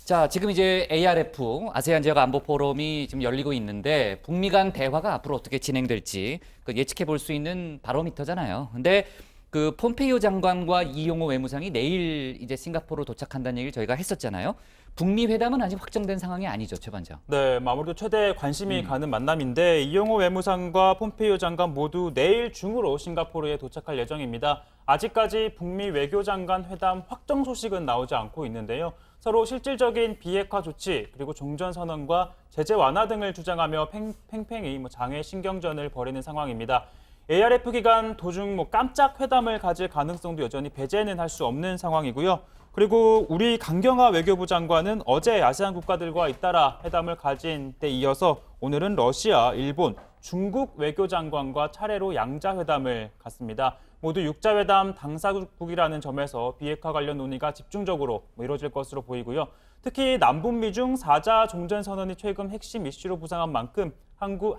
Speaker 1: 자, 지금 이제 ARF, 아세안 지역 안보 포럼이 지금 열리고 있는데 북미 간 대화가 앞으로 어떻게 진행될지 예측해 볼 수 있는 바로미터잖아요. 근데 그 폼페이오 장관과 이용호 외무상이 내일 이제 싱가포르 도착한다는 얘기를 저희가 했었잖아요. 북미 회담은 아직 확정된 상황이 아니죠, 최 반장.
Speaker 3: 네, 아무래도 최대 관심이 가는 만남인데 이용호 외무상과 폼페이오 장관 모두 내일 중으로 싱가포르에 도착할 예정입니다. 아직까지 북미 외교장관 회담 확정 소식은 나오지 않고 있는데요. 서로 실질적인 비핵화 조치 그리고 종전선언과 제재 완화 등을 주장하며 팽팽히 장애 신경전을 벌이는 상황입니다. ARF 기간 도중 깜짝 회담을 가질 가능성도 여전히 배제는 할 수 없는 상황이고요. 그리고 우리 강경화 외교부 장관은 어제 아세안 국가들과 잇따라 회담을 가진 데 이어서 오늘은 러시아, 일본, 중국 외교장관과 차례로 양자회담을 갖습니다. 모두 6자회담 당사국이라는 점에서 비핵화 관련 논의가 집중적으로 이루어질 것으로 보이고요. 특히 남북미 중 4자 종전선언이 최근 핵심 이슈로 부상한 만큼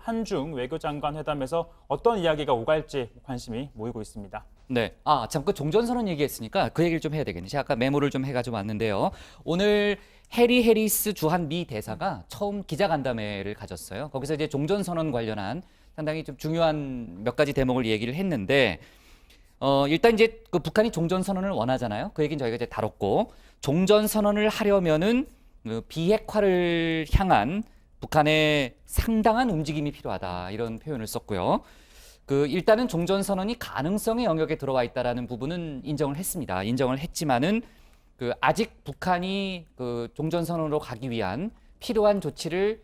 Speaker 3: 한중 외교장관 회담에서 어떤 이야기가 오갈지 관심이 모이고 있습니다.
Speaker 1: 네. 아, 참, 그 종전선언 얘기했으니까 그 얘기를 좀 해야 되겠네요. 제가 아까 메모를 좀 해가지고 왔는데요. 오늘 해리스 주한 미 대사가 처음 기자간담회를 가졌어요. 거기서 이제 종전선언 관련한 상당히 좀 중요한 몇 가지 대목을 얘기를 했는데, 일단 이제 그 북한이 종전선언을 원하잖아요. 그 얘기는 저희가 이제 다뤘고, 종전선언을 하려면은 그 비핵화를 향한 북한의 상당한 움직임이 필요하다. 이런 표현을 썼고요. 그 일단은 종전선언이 가능성의 영역에 들어와 있다라는 부분은 인정을 했습니다. 인정을 했지만은 그 아직 북한이 그 종전선언으로 가기 위한 필요한 조치를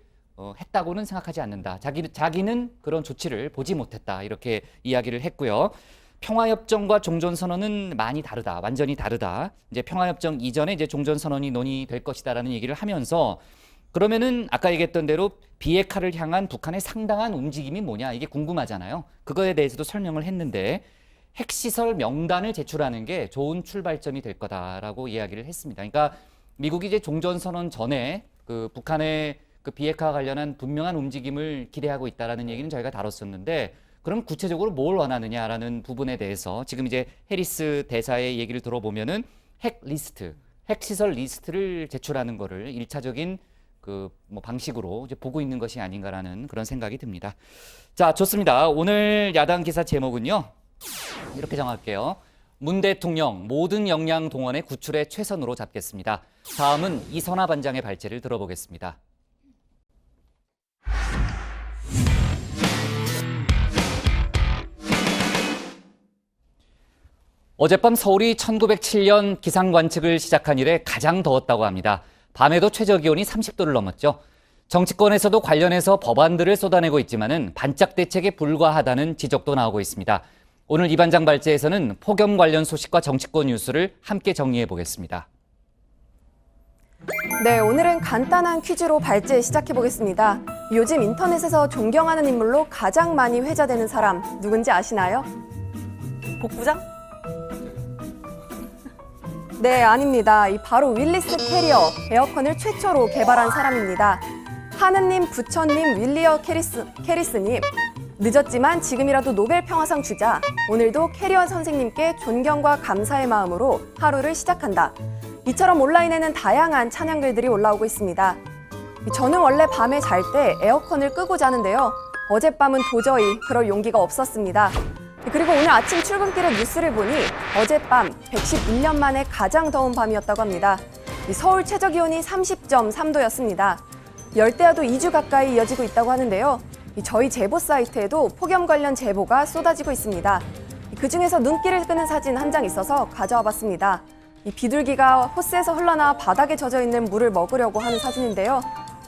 Speaker 1: 했다고는 생각하지 않는다. 자기는 그런 조치를 보지 못했다. 이렇게 이야기를 했고요. 평화협정과 종전선언은 많이 다르다. 완전히 다르다. 이제 평화협정 이전에 이제 종전선언이 논의될 것이다라는 얘기를 하면서 그러면은 아까 얘기했던 대로 비핵화를 향한 북한의 상당한 움직임이 뭐냐 이게 궁금하잖아요. 그거에 대해서도 설명을 했는데 핵시설 명단을 제출하는 게 좋은 출발점이 될 거다라고 이야기를 했습니다. 그러니까 미국이 이제 종전선언 전에 그 북한의 그 비핵화 관련한 분명한 움직임을 기대하고 있다라는 얘기는 저희가 다뤘었는데 그럼 구체적으로 뭘 원하느냐라는 부분에 대해서 지금 이제 해리스 대사의 얘기를 들어보면은 핵시설 리스트를 제출하는 거를 1차적인 그 방식으로 이제 보고 있는 것이 아닌가라는 그런 생각이 듭니다. 자, 좋습니다. 오늘 야당 기사 제목은요. 이렇게 정할게요. 문 대통령 모든 역량 동원해 구출에 최선으로 잡겠습니다. 다음은 이선화 반장의 발제를 들어보겠습니다. 어젯밤 서울이 1907년 기상 관측을 시작한 이래 가장 더웠다고 합니다. 밤에도 최저기온이 30도를 넘었죠. 정치권에서도 관련해서 법안들을 쏟아내고 있지만은 반짝 대책에 불과하다는 지적도 나오고 있습니다. 오늘 이반장 발제에서는 폭염 관련 소식과 정치권 뉴스를 함께 정리해 보겠습니다.
Speaker 9: 네, 오늘은 간단한 퀴즈로 발제 시작해 보겠습니다. 요즘 인터넷에서 존경하는 인물로 가장 많이 회자되는 사람 누군지 아시나요?
Speaker 2: 복부장?
Speaker 9: 네, 아닙니다. 바로 윌리스 캐리어, 에어컨을 최초로 개발한 사람입니다. 하느님, 부처님, 윌리어 캐리스님. 늦었지만 지금이라도 노벨 평화상 주자. 오늘도 캐리어 선생님께 존경과 감사의 마음으로 하루를 시작한다. 이처럼 온라인에는 다양한 찬양글들이 올라오고 있습니다. 저는 원래 밤에 잘 때 에어컨을 끄고 자는데요. 어젯밤은 도저히 그럴 용기가 없었습니다. 그리고 오늘 아침 출근길에 뉴스를 보니 어젯밤 111년 만에 가장 더운 밤이었다고 합니다. 서울 최저기온이 30.3도였습니다. 열대야도 2주 가까이 이어지고 있다고 하는데요. 저희 제보 사이트에도 폭염 관련 제보가 쏟아지고 있습니다. 그중에서 눈길을 끄는 사진 한 장 있어서 가져와 봤습니다. 비둘기가 호스에서 흘러나와 바닥에 젖어 있는 물을 먹으려고 하는 사진인데요.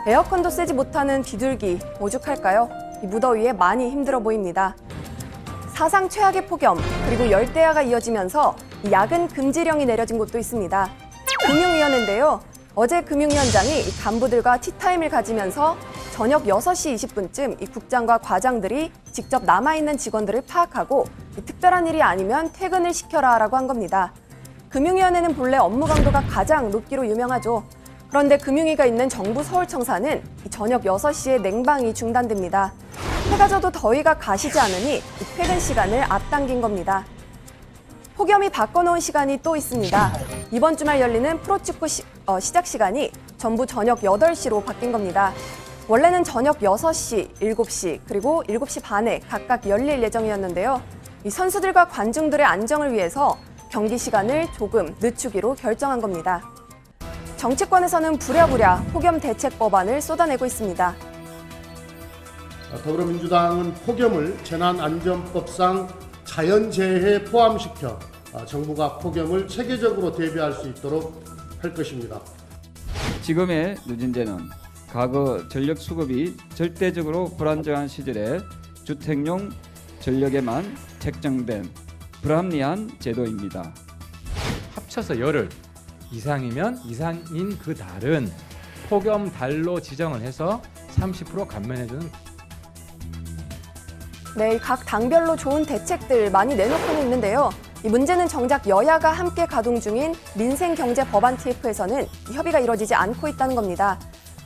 Speaker 9: 에어컨도 쓰지 못하는 비둘기, 오죽할까요? 무더위에 많이 힘들어 보입니다. 사상 최악의 폭염, 그리고 열대야가 이어지면서 야근 금지령이 내려진 곳도 있습니다. 금융위원회인데요. 어제 금융위원장이 간부들과 티타임을 가지면서 저녁 6시 20분쯤 이 국장과 과장들이 직접 남아있는 직원들을 파악하고 특별한 일이 아니면 퇴근을 시켜라라고 한 겁니다. 금융위원회는 본래 업무 강도가 가장 높기로 유명하죠. 그런데 금융위가 있는 정부 서울청사는 저녁 6시에 냉방이 중단됩니다. 해가 져도 더위가 가시지 않으니 퇴근 시간을 앞당긴 겁니다. 폭염이 바꿔놓은 시간이 또 있습니다. 이번 주말 열리는 프로축구 시작 시간이 전부 저녁 8시로 바뀐 겁니다. 원래는 저녁 6시, 7시, 그리고 7시 반에 각각 열릴 예정이었는데요. 이 선수들과 관중들의 안정을 위해서 경기 시간을 조금 늦추기로 결정한 겁니다. 정치권에서는 부랴부랴 폭염 대책 법안을 쏟아내고 있습니다.
Speaker 19: 더불어민주당은 폭염을 재난안전법상 자연재해에 포함시켜 정부가 폭염을 체계적으로 대비할 수 있도록 할 것입니다.
Speaker 20: 지금의 누진제는 과거 전력 수급이 절대적으로 불안정한 시절에 주택용 전력에만 책정된 불합리한 제도입니다.
Speaker 21: 합쳐서 열흘 이상이면 이상인 그 달은 폭염 달로 지정을 해서 30% 감면해주는.
Speaker 9: 네, 각 당별로 좋은 대책들 많이 내놓고는 있는데요. 이 문제는 정작 여야가 함께 가동 중인 민생경제 법안 TF에서는 협의가 이뤄지지 않고 있다는 겁니다.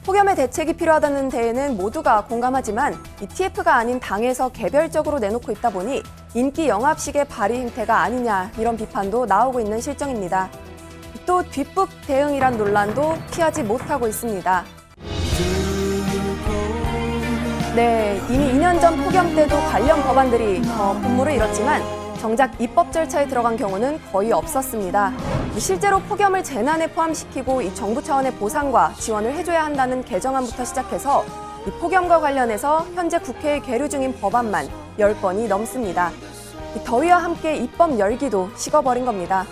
Speaker 9: 폭염의 대책이 필요하다는 데에는 모두가 공감하지만 이 TF가 아닌 당에서 개별적으로 내놓고 있다 보니 인기 영합식의 발의 행태가 아니냐 이런 비판도 나오고 있는 실정입니다. 또 뒷북 대응이란 논란도 피하지 못하고 있습니다. 네, 이미 2년 전 폭염 때도 관련 법안들이 본물을 잃었지만 정작 입법 절차에 들어간 경우는 거의 없었습니다. 실제로 폭염을 재난에 포함시키고 이 정부 차원의 보상과 지원을 해줘야 한다는 개정안부터 시작해서 이 폭염과 관련해서 현재 국회에 계류 중인 법안만 10건이 넘습니다. 이 더위와 함께 입법 열기도 식어버린 겁니다.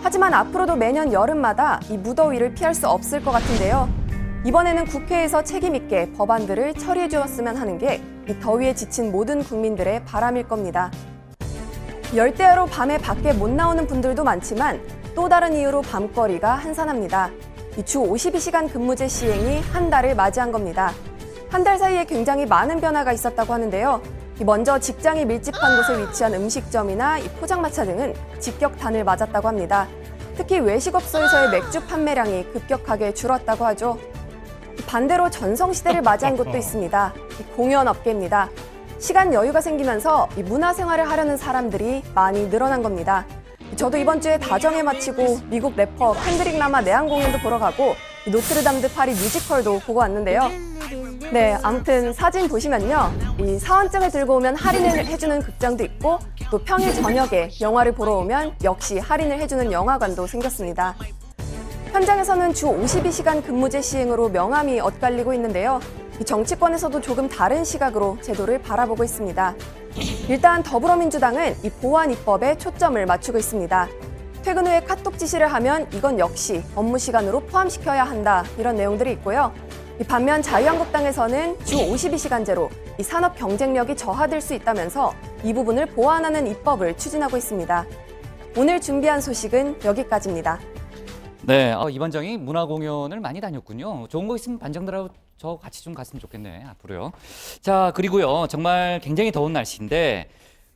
Speaker 9: 하지만 앞으로도 매년 여름마다 이 무더위를 피할 수 없을 것 같은데요. 이번에는 국회에서 책임 있게 법안들을 처리해 주었으면 하는 게 이 더위에 지친 모든 국민들의 바람일 겁니다. 열대야로 밤에 밖에 못 나오는 분들도 많지만 또 다른 이유로 밤거리가 한산합니다. 주 52시간 근무제 시행이 한 달을 맞이한 겁니다. 한 달 사이에 굉장히 많은 변화가 있었다고 하는데요. 먼저 직장이 밀집한 곳에 위치한 음식점이나 이 포장마차 등은 직격탄을 맞았다고 합니다. 특히 외식업소에서의 맥주 판매량이 급격하게 줄었다고 하죠. 반대로 전성시대를 맞이한 곳도 있습니다. 공연업계입니다. 시간 여유가 생기면서 문화생활을 하려는 사람들이 많이 늘어난 겁니다. 저도 이번 주에 다정회 마치고 미국 래퍼 켄드릭 라마 내한 공연도 보러 가고 노트르담드 파리 뮤지컬도 보고 왔는데요. 네, 아무튼 사진 보시면요. 이 사원증을 들고 오면 할인을 해주는 극장도 있고 또 평일 저녁에 영화를 보러 오면 역시 할인을 해주는 영화관도 생겼습니다. 현장에서는 주 52시간 근무제 시행으로 명암이 엇갈리고 있는데요. 정치권에서도 조금 다른 시각으로 제도를 바라보고 있습니다. 일단 더불어민주당은 이 보안 입법에 초점을 맞추고 있습니다. 퇴근 후에 카톡 지시를 하면 이건 역시 업무 시간으로 포함시켜야 한다. 이런 내용들이 있고요. 반면 자유한국당에서는 주 52시간제로 이 산업 경쟁력이 저하될 수 있다면서 이 부분을 보완하는 입법을 추진하고 있습니다. 오늘 준비한 소식은 여기까지입니다.
Speaker 1: 네, 이 반장이 문화공연을 많이 다녔군요. 좋은 거 있으면 반장들하고 저 같이 좀 갔으면 좋겠네, 앞으로요. 자, 그리고요, 정말 굉장히 더운 날씨인데,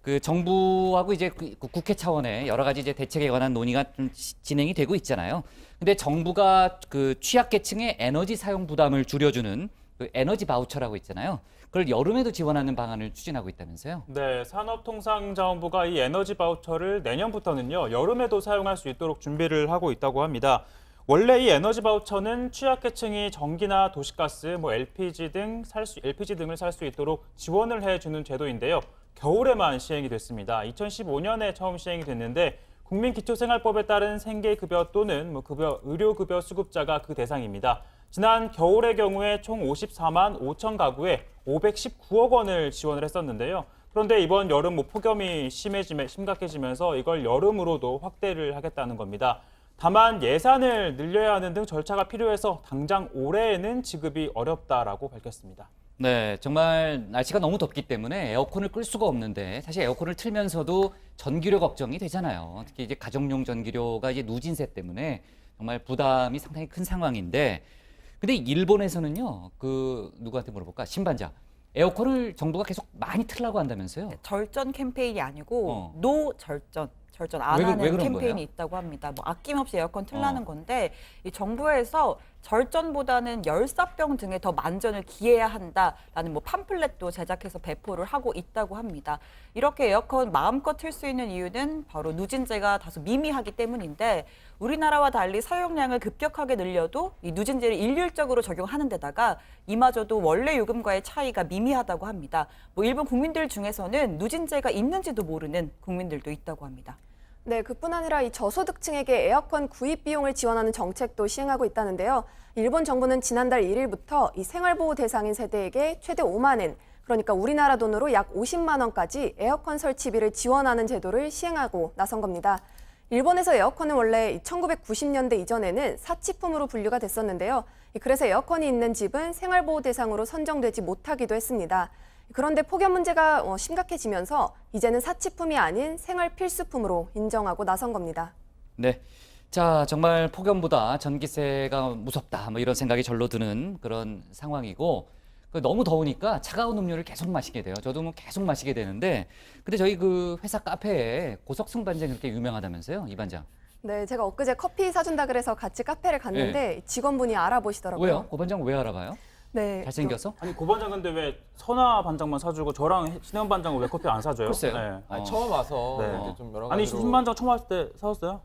Speaker 1: 그 정부하고 이제 그 국회 차원의 여러 가지 이제 대책에 관한 논의가 좀 진행이 되고 있잖아요. 근데 정부가 그 취약계층의 에너지 사용 부담을 줄여주는 그 에너지 바우처라고 있잖아요. 그걸 여름에도 지원하는 방안을 추진하고 있다면서요?
Speaker 3: 네, 산업통상자원부가 이 에너지 바우처를 내년부터는요, 여름에도 사용할 수 있도록 준비를 하고 있다고 합니다. 원래 이 에너지 바우처는 취약계층이 전기나 도시가스, LPG 등을 살 수 있도록 지원을 해주는 제도인데요. 겨울에만 시행이 됐습니다. 2015년에 처음 시행이 됐는데 국민기초생활법에 따른 생계급여 또는 의료급여 수급자가 그 대상입니다. 지난 겨울의 경우에 총 54만 5천 가구에 519억 원을 지원을 했었는데요. 그런데 이번 여름 폭염이 심각해지면서 이걸 여름으로도 확대를 하겠다는 겁니다. 다만 예산을 늘려야 하는 등 절차가 필요해서 당장 올해에는 지급이 어렵다라고 밝혔습니다.
Speaker 1: 네, 정말 날씨가 너무 덥기 때문에 에어컨을 끌 수가 없는데 사실 에어컨을 틀면서도 전기료 걱정이 되잖아요. 특히 이제 가정용 전기료가 이제 누진세 때문에 정말 부담이 상당히 큰 상황인데, 근데 일본에서는요, 누구한테 물어볼까? 신반장. 에어컨을 정부가 계속 많이 틀라고 한다면서요?
Speaker 2: 절전 캠페인이 아니고 노절전. 절전 안
Speaker 1: 왜
Speaker 2: 하는
Speaker 1: 그런
Speaker 2: 캠페인이
Speaker 1: 거예요?
Speaker 2: 있다고 합니다. 아낌없이 에어컨 틀라는 건데 이 정부에서 절전보다는 열사병 등에 더 만전을 기해야 한다라는 팜플렛도 제작해서 배포를 하고 있다고 합니다. 이렇게 에어컨 마음껏 틀 수 있는 이유는 바로 누진제가 다소 미미하기 때문인데, 우리나라와 달리 사용량을 급격하게 늘려도 이 누진제를 일률적으로 적용하는 데다가 이마저도 원래 요금과의 차이가 미미하다고 합니다. 일본 국민들 중에서는 누진제가 있는지도 모르는 국민들도 있다고 합니다.
Speaker 9: 네, 그뿐 아니라 이 저소득층에게 에어컨 구입 비용을 지원하는 정책도 시행하고 있다는데요. 일본 정부는 지난달 1일부터 이 생활보호 대상인 세대에게 최대 5만 엔, 그러니까 우리나라 돈으로 약 50만 원까지 에어컨 설치비를 지원하는 제도를 시행하고 나선 겁니다. 일본에서 에어컨은 원래 1990년대 이전에는 사치품으로 분류가 됐었는데요. 그래서 에어컨이 있는 집은 생활보호 대상으로 선정되지 못하기도 했습니다. 그런데 폭염 문제가 심각해지면서 이제는 사치품이 아닌 생활 필수품으로 인정하고 나선 겁니다.
Speaker 1: 네. 자, 정말 폭염보다 전기세가 무섭다, 이런 생각이 절로 드는 그런 상황이고, 너무 더우니까 차가운 음료를 계속 마시게 돼요. 저도 계속 마시게 되는데, 근데 저희 그 회사 카페에 고석승 반장이 그렇게 유명하다면서요, 이 반장?
Speaker 9: 네, 제가 엊그제 커피 사준다 그래서 같이 카페를 갔는데 직원분이 알아보시더라고요.
Speaker 1: 왜요? 고 반장 왜 알아봐요?
Speaker 9: 네.
Speaker 1: 잘생겨서?
Speaker 3: 아니, 고 반장 근데 왜 선아 반장만 사주고 저랑 신현 반장은 왜 커피 안 사줘요?
Speaker 1: 글쎄요.
Speaker 3: 네.
Speaker 10: 처음 와서
Speaker 3: 네.
Speaker 10: 이렇게 좀 여러 가지로.
Speaker 3: 아니, 신 반장 처음 왔을 때 사줬어요?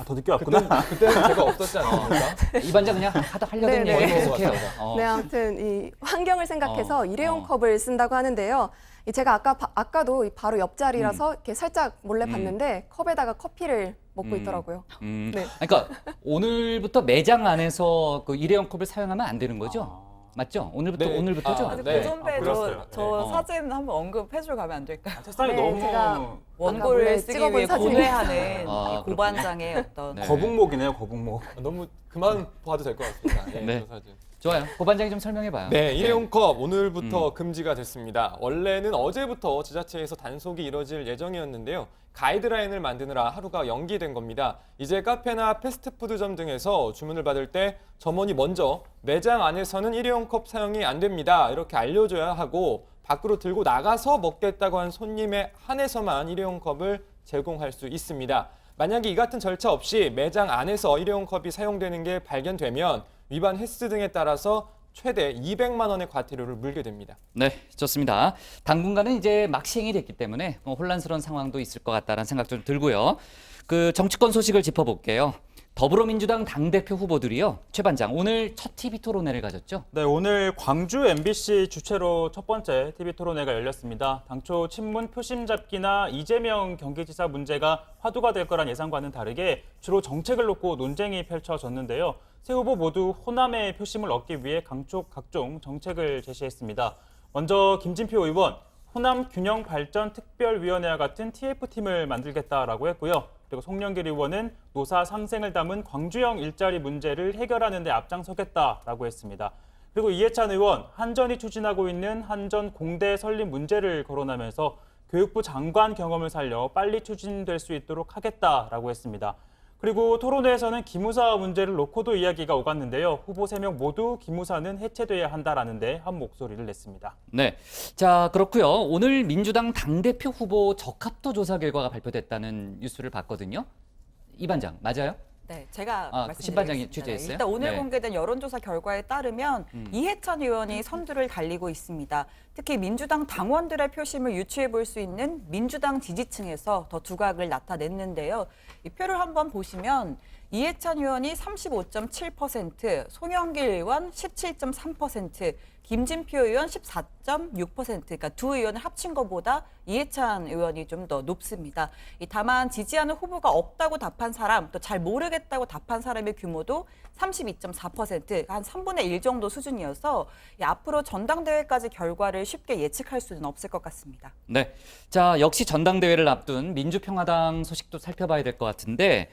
Speaker 3: 더 늦게 왔구나.
Speaker 10: 그때는 제가 없었지 않습니까?
Speaker 1: 이 반장 그냥 하려던
Speaker 9: 네,
Speaker 1: 얘기
Speaker 9: 네.
Speaker 1: 계속해요.
Speaker 9: 네, 아무튼 이 환경을 생각해서 일회용 컵을 쓴다고 하는데요. 제가 아까도 바로 옆자리라서 이렇게 살짝 몰래 봤는데 컵에다가 커피를 먹고 있더라고요. 네.
Speaker 1: 그러니까 오늘부터 매장 안에서 그 일회용 컵을 사용하면 안 되는 거죠? 맞죠? 오늘부터죠?
Speaker 2: 그 선배
Speaker 3: 그렇어요.
Speaker 2: 저 사진 한번 언급해주러 가면 안 될까요?
Speaker 3: 책상이
Speaker 9: 네, 제가
Speaker 3: 너무
Speaker 2: 원고를 쓰기
Speaker 9: 찍어본
Speaker 2: 위해
Speaker 9: 사진이
Speaker 2: 고뇌하는
Speaker 1: 아,
Speaker 2: 이 고반장의 어떤
Speaker 1: 네.
Speaker 3: 거북목이네요, 거북목.
Speaker 10: 너무 그만 봐도 될 것 같습니다.
Speaker 1: 네.
Speaker 10: 저 사진.
Speaker 1: 좋아요. 고 반장이 좀 설명해봐요.
Speaker 10: 네, 일회용컵 오늘부터 금지가 됐습니다. 원래는 어제부터 지자체에서 단속이 이뤄질 예정이었는데요. 가이드라인을 만드느라 하루가 연기된 겁니다. 이제 카페나 패스트푸드점 등에서 주문을 받을 때 점원이 먼저 매장 안에서는 일회용컵 사용이 안 됩니다, 이렇게 알려줘야 하고, 밖으로 들고 나가서 먹겠다고 한 손님에 한해서만 일회용컵을 제공할 수 있습니다. 만약에 이 같은 절차 없이 매장 안에서 일회용컵이 사용되는 게 발견되면 위반 횟수 등에 따라서 최대 200만 원의 과태료를 물게 됩니다.
Speaker 1: 네, 좋습니다. 당분간은 이제 막 시행이 됐기 때문에 혼란스러운 상황도 있을 것 같다는 생각 좀 들고요. 그 정치권 소식을 짚어볼게요. 더불어민주당 당대표 후보들이요. 최 반장, 오늘 첫 TV 토론회를 가졌죠?
Speaker 3: 네, 오늘 광주 MBC 주최로 첫 번째 TV 토론회가 열렸습니다. 당초 친문 표심 잡기나 이재명 경기지사 문제가 화두가 될 거란 예상과는 다르게 주로 정책을 놓고 논쟁이 펼쳐졌는데요. 세 후보 모두 호남의 표심을 얻기 위해 각종 정책을 제시했습니다. 먼저 김진표 의원, 호남 균형 발전 특별위원회와 같은 TF팀을 만들겠다라고 했고요. 그리고 송영길 의원은 노사 상생을 담은 광주형 일자리 문제를 해결하는 데 앞장서겠다라고 했습니다. 그리고 이해찬 의원, 한전이 추진하고 있는 한전 공대 설립 문제를 거론하면서 교육부 장관 경험을 살려 빨리 추진될 수 있도록 하겠다라고 했습니다. 그리고 토론회에서는 기무사 문제를 놓고도 이야기가 오갔는데요. 후보 3명 모두 기무사는 해체돼야 한다라는데 한 목소리를 냈습니다.
Speaker 1: 네, 자 그렇고요. 오늘 민주당 당대표 후보 적합도 조사 결과가 발표됐다는 뉴스를 봤거든요. 이 반장 맞아요?
Speaker 2: 네, 제가 말씀드리겠습니다.
Speaker 1: 신반장이 취재했어요?
Speaker 2: 일단 오늘
Speaker 1: 네.
Speaker 2: 공개된 여론조사 결과에 따르면 이해찬 의원이 선두를 달리고 있습니다. 특히 민주당 당원들의 표심을 유추해 볼 수 있는 민주당 지지층에서 더 두각을 나타냈는데요. 이 표를 한번 보시면 이해찬 의원이 35.7%, 송영길 의원 17.3%, 김진표 의원 14.6%, 그러니까 두 의원을 합친 것보다 이해찬 의원이 좀 더 높습니다. 다만 지지하는 후보가 없다고 답한 사람, 또 잘 모르겠다고 답한 사람의 규모도 32.4%, 한 3분의 1 정도 수준이어서 앞으로 전당대회까지 결과를 쉽게 예측할 수는 없을 것 같습니다.
Speaker 1: 네, 자 역시 전당대회를 앞둔 민주평화당 소식도 살펴봐야 될 것 같은데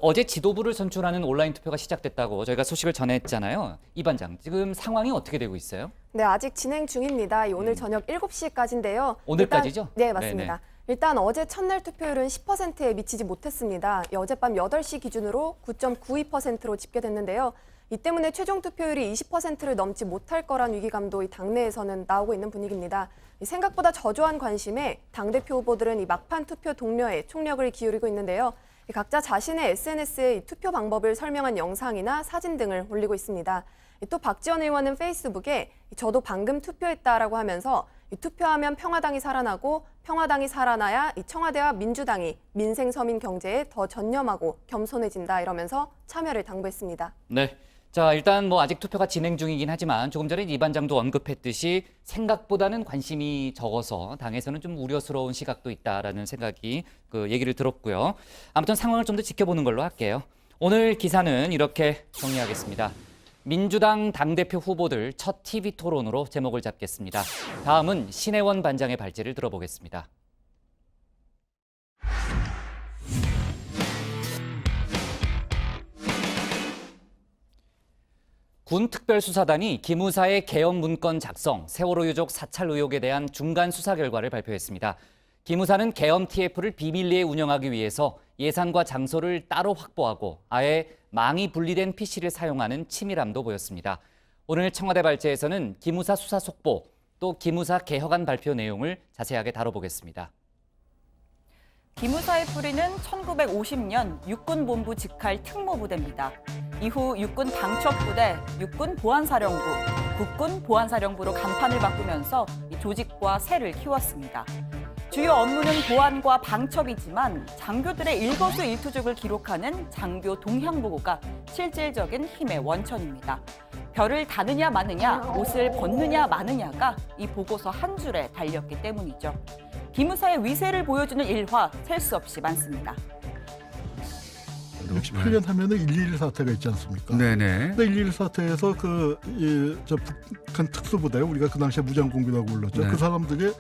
Speaker 1: 어제 지도부를 선출하는 온라인 투표가 시작됐다고 저희가 소식을 전했잖아요. 이 반장, 지금 상황이 어떻게 되고 있어요?
Speaker 9: 네, 아직 진행 중입니다. 오늘 저녁 7시까지인데요.
Speaker 1: 오늘까지죠?
Speaker 9: 네, 맞습니다.
Speaker 1: 네네.
Speaker 9: 일단 어제 첫날 투표율은 10%에 미치지 못했습니다. 어젯밤 8시 기준으로 9.92%로 집계됐는데요. 이 때문에 최종 투표율이 20%를 넘지 못할 거란 위기감도 이 당내에서는 나오고 있는 분위기입니다. 생각보다 저조한 관심에 당대표 후보들은 이 막판 투표 독려에 총력을 기울이고 있는데요. 각자 자신의 SNS에 투표 방법을 설명한 영상이나 사진 등을 올리고 있습니다. 또 박지원 의원은 페이스북에 저도 방금 투표했다라고 하면서 투표하면 평화당이 살아나고 평화당이 살아나야 청와대와 민주당이 민생 서민 경제에 더 전념하고 겸손해진다 이러면서 참여를 당부했습니다.
Speaker 1: 네. 자, 일단 아직 투표가 진행 중이긴 하지만 조금 전에 이 반장도 언급했듯이 생각보다는 관심이 적어서 당에서는 좀 우려스러운 시각도 있다라는 생각이 얘기를 들었고요. 아무튼 상황을 좀 더 지켜보는 걸로 할게요. 오늘 기사는 이렇게 정리하겠습니다. 민주당 당대표 후보들 첫 TV 토론으로 제목을 잡겠습니다. 다음은 신혜원 반장의 발제를 들어보겠습니다. 군 특별수사단이 기무사의 개헌 문건 작성, 세월호 유족 사찰 의혹에 대한 중간 수사 결과를 발표했습니다. 기무사는 개헌 TF를 비밀리에 운영하기 위해서 예산과 장소를 따로 확보하고 아예 망이 분리된 PC를 사용하는 치밀함도 보였습니다. 오늘 청와대 발제에서는 기무사 수사 속보, 또 기무사 개혁안 발표 내용을 자세하게 다뤄보겠습니다.
Speaker 2: 기무사의 뿌리는 1950년 육군본부 직할 특모부대입니다. 이후 육군 방첩부대, 육군 보안사령부, 국군 보안사령부로 간판을 바꾸면서 조직과 세를 키웠습니다. 주요 업무는 보안과 방첩이지만 장교들의 일거수일투족을 기록하는 장교 동향보고가 실질적인 힘의 원천입니다. 별을 다느냐 마느냐, 옷을 벗느냐 마느냐가 이 보고서 한 줄에 달렸기 때문이죠. 기무사의 위세를 보여주는 일화 셀 수 없이 많습니다.
Speaker 5: 68년 하면은 1.11 사태가 있지 않습니까?
Speaker 22: 네네.
Speaker 5: 1.11 사태에서 북한 특수부대, 우리가 그 당시에 무장공비라고 불렀죠.
Speaker 22: 네.
Speaker 5: 그 사람들이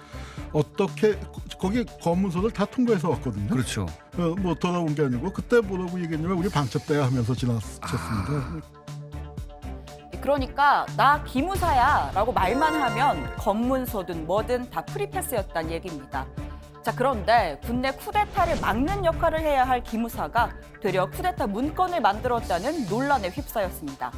Speaker 5: 어떻게 거기 검문소를 다 통과해서 왔거든요.
Speaker 22: 그렇죠.
Speaker 5: 돌아온 게 아니고 그때 뭐라고 얘기했냐면 우리 방첩대야 하면서 지나쳤습니다.
Speaker 2: 그러니까 나 기무사야 라고 말만 하면 검문소든 뭐든 다 프리패스였다는 얘기입니다. 자, 그런데 군내 쿠데타를 막는 역할을 해야 할 기무사가 되려 쿠데타 문건을 만들었다는 논란에 휩싸였습니다.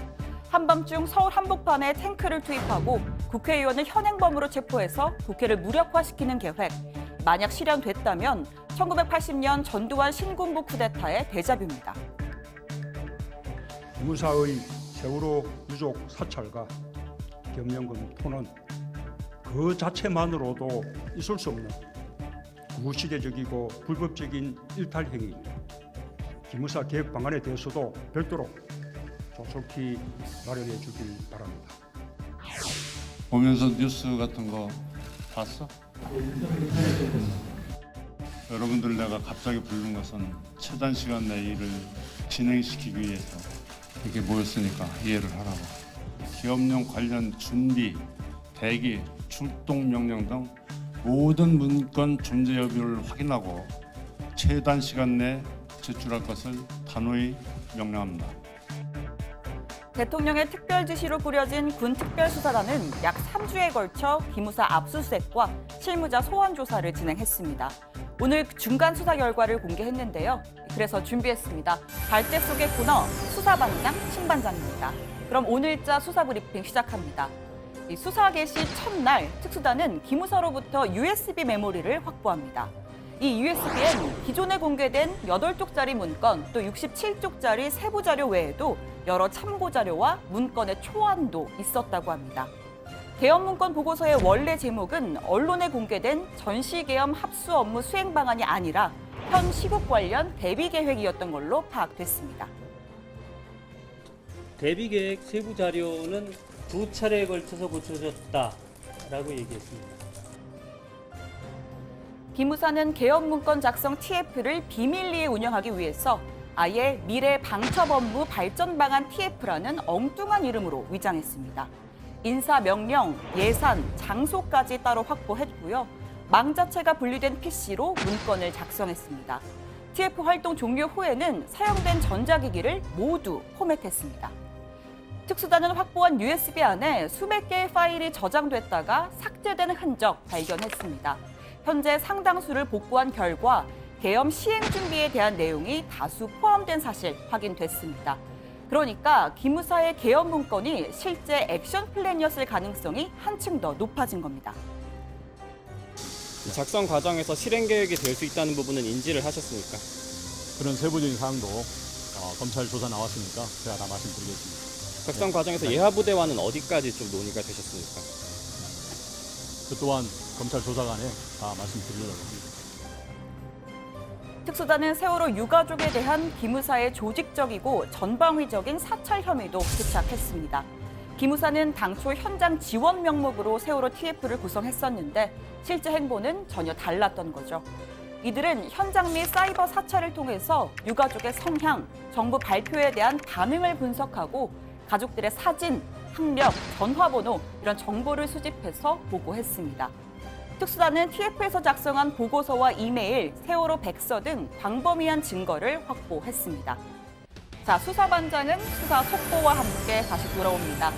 Speaker 2: 한밤중 서울 한복판에 탱크를 투입하고 국회의원을 현행범으로 체포해서 국회를 무력화시키는 계획. 만약 실현됐다면 1980년 전두환 신군부 쿠데타의 데자뷰입니다.
Speaker 23: 기무사의 세월호 유족 사찰과 경영금 토는 그 자체만으로도 있을 수 없는 구시대적이고 불법적인 일탈 행위입니다. 기무사 개혁 방안에 대해서도 별도로 조속히 마련해 주길 바랍니다.
Speaker 24: 보면서 뉴스 같은 거 봤어? 여러분들 내가 갑자기 부른 것은 최단 시간 내 일을 진행시키기 위해서 이렇게 모였으니까 이해를 하라고. 기업령 관련 준비, 대기, 출동 명령 등 모든 문건 존재 여부를 확인하고 최단 시간 내 제출할 것을 단호히 명령합니다.
Speaker 2: 대통령의 특별 지시로 꾸려진 군 특별수사단은 약 3주에 걸쳐 기무사 압수수색과 실무자 소환 조사를 진행했습니다. 오늘 중간 수사 결과를 공개했는데요. 그래서 준비했습니다. 발제 속의 코너 수사반장 신반장입니다. 그럼 오늘자 수사 브리핑 시작합니다. 이 수사 개시 첫날 특수단은 기무사로부터 USB 메모리를 확보합니다. 이 USB엔 기존에 공개된 8쪽짜리 문건 또 67쪽짜리 세부 자료 외에도 여러 참고 자료와 문건의 초안도 있었다고 합니다. 계엄 문건 보고서의 원래 제목은 언론에 공개된 전시계엄 합수 업무 수행 방안이 아니라 현 시국 관련 대비 계획이었던 걸로 파악됐습니다.
Speaker 6: 대비 계획 세부 자료는 2차례에 걸쳐서 고쳐졌다라고 얘기했습니다.
Speaker 2: 기무사는 계엄 문건 작성 TF를 비밀리에 운영하기 위해서 아예 미래 방첩 업무 발전 방안 TF라는 엉뚱한 이름으로 위장했습니다. 인사 명령, 예산, 장소까지 따로 확보했고요. 망 자체가 분리된 PC로 문건을 작성했습니다. TF 활동 종료 후에는 사용된 전자기기를 모두 포맷했습니다. 특수단은 확보한 USB 안에 수백 개의 파일이 저장됐다가 삭제된 흔적 발견했습니다. 현재 상당수를 복구한 결과 계엄 시행 준비에 대한 내용이 다수 포함된 사실 확인됐습니다. 그러니까 기무사의 계엄 문건이 실제 액션 플랜이었을 가능성이 한층 더 높아진 겁니다.
Speaker 7: 작성 과정에서 실행 계획이 될 수 있다는 부분은 인지를 하셨습니까?
Speaker 8: 그런 세부적인 사항도 검찰 조사 나왔으니까 제가 다 말씀드리겠습니다.
Speaker 7: 작성 과정에서 예하부대와는 어디까지 좀 논의가 되셨습니까?
Speaker 8: 그 또한 검찰 조사관에 다 말씀드리려고 합니다.
Speaker 2: 특수단은 세월호 유가족에 대한 기무사의 조직적이고 전방위적인 사찰 혐의도 포착했습니다. 기무사는 당초 현장 지원 명목으로 세월호 TF를 구성했었는데 실제 행보는 전혀 달랐던 거죠. 이들은 현장 및 사이버 사찰을 통해서 유가족의 성향, 정부 발표에 대한 반응을 분석하고 가족들의 사진, 학력, 전화번호 이런 정보를 수집해서 보고했습니다. 특수단은 TF에서 작성한 보고서와 이메일, 세월호 백서 등 광범위한 증거를 확보했습니다. 자, 수사반장은 수사 속보와 함께 다시 돌아옵니다.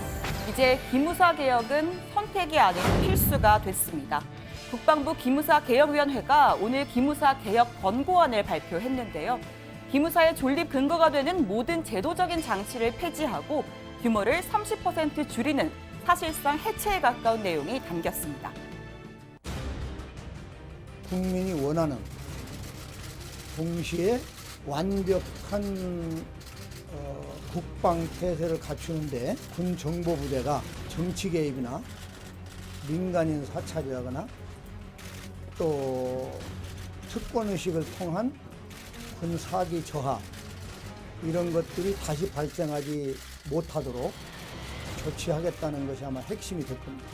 Speaker 2: 이제 기무사 개혁은 선택이 아닌 필수가 됐습니다. 국방부 기무사 개혁위원회가 오늘 기무사 개혁 권고안을 발표했는데요. 기무사의 존립 근거가 되는 모든 제도적인 장치를 폐지하고 규모를 30% 줄이는 사실상 해체에 가까운 내용이 담겼습니다.
Speaker 22: 국민이 원하는 동시에 완벽한 국방 태세를 갖추는데 군 정보부대가 정치 개입이나 민간인 사찰이라거나 또 특권 의식을 통한 군 사기 저하 이런 것들이 다시 발생하지 못하도록 조치하겠다는 것이 아마 핵심이 될 겁니다.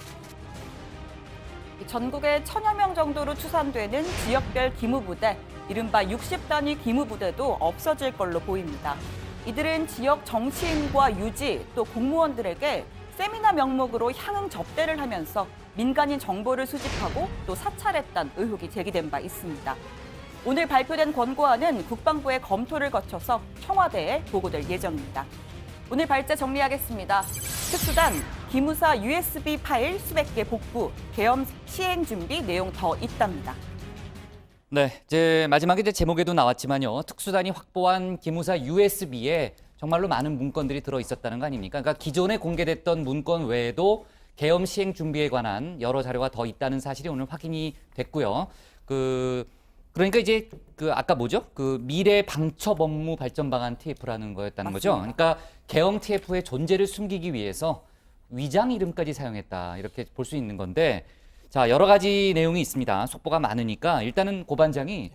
Speaker 2: 전국에 1000여 명 정도로 추산되는 지역별 기무부대, 이른바 60단위 기무부대도 없어질 걸로 보입니다. 이들은 지역 정치인과 유지 또 공무원들에게 세미나 명목으로 향응 접대를 하면서 민간인 정보를 수집하고 또 사찰했다는 의혹이 제기된 바 있습니다. 오늘 발표된 권고안은 국방부의 검토를 거쳐서 청와대에 보고될 예정입니다. 오늘 발제 정리하겠습니다. 특수단, 기무사 USB 파일 수백 개 복구, 계엄 시행 준비 내용 더 있답니다.
Speaker 1: 네, 이제 마지막에 이제 제목에도 나왔지만요. 특수단이 확보한 기무사 USB에 정말로 많은 문건들이 들어 있었다는 거 아닙니까? 그러니까 기존에 공개됐던 문건 외에도 계엄 시행 준비에 관한 여러 자료가 더 있다는 사실이 오늘 확인이 됐고요. 그러니까 이제 아까 뭐죠? 미래 방첩 업무 발전 방안 TF라는 거였다는 거죠. 그러니까 계엄 TF의 존재를 숨기기 위해서 위장 이름까지 사용했다. 이렇게 볼 수 있는 건데, 자, 여러 가지 내용이 있습니다. 속보가 많으니까 일단은 고 반장이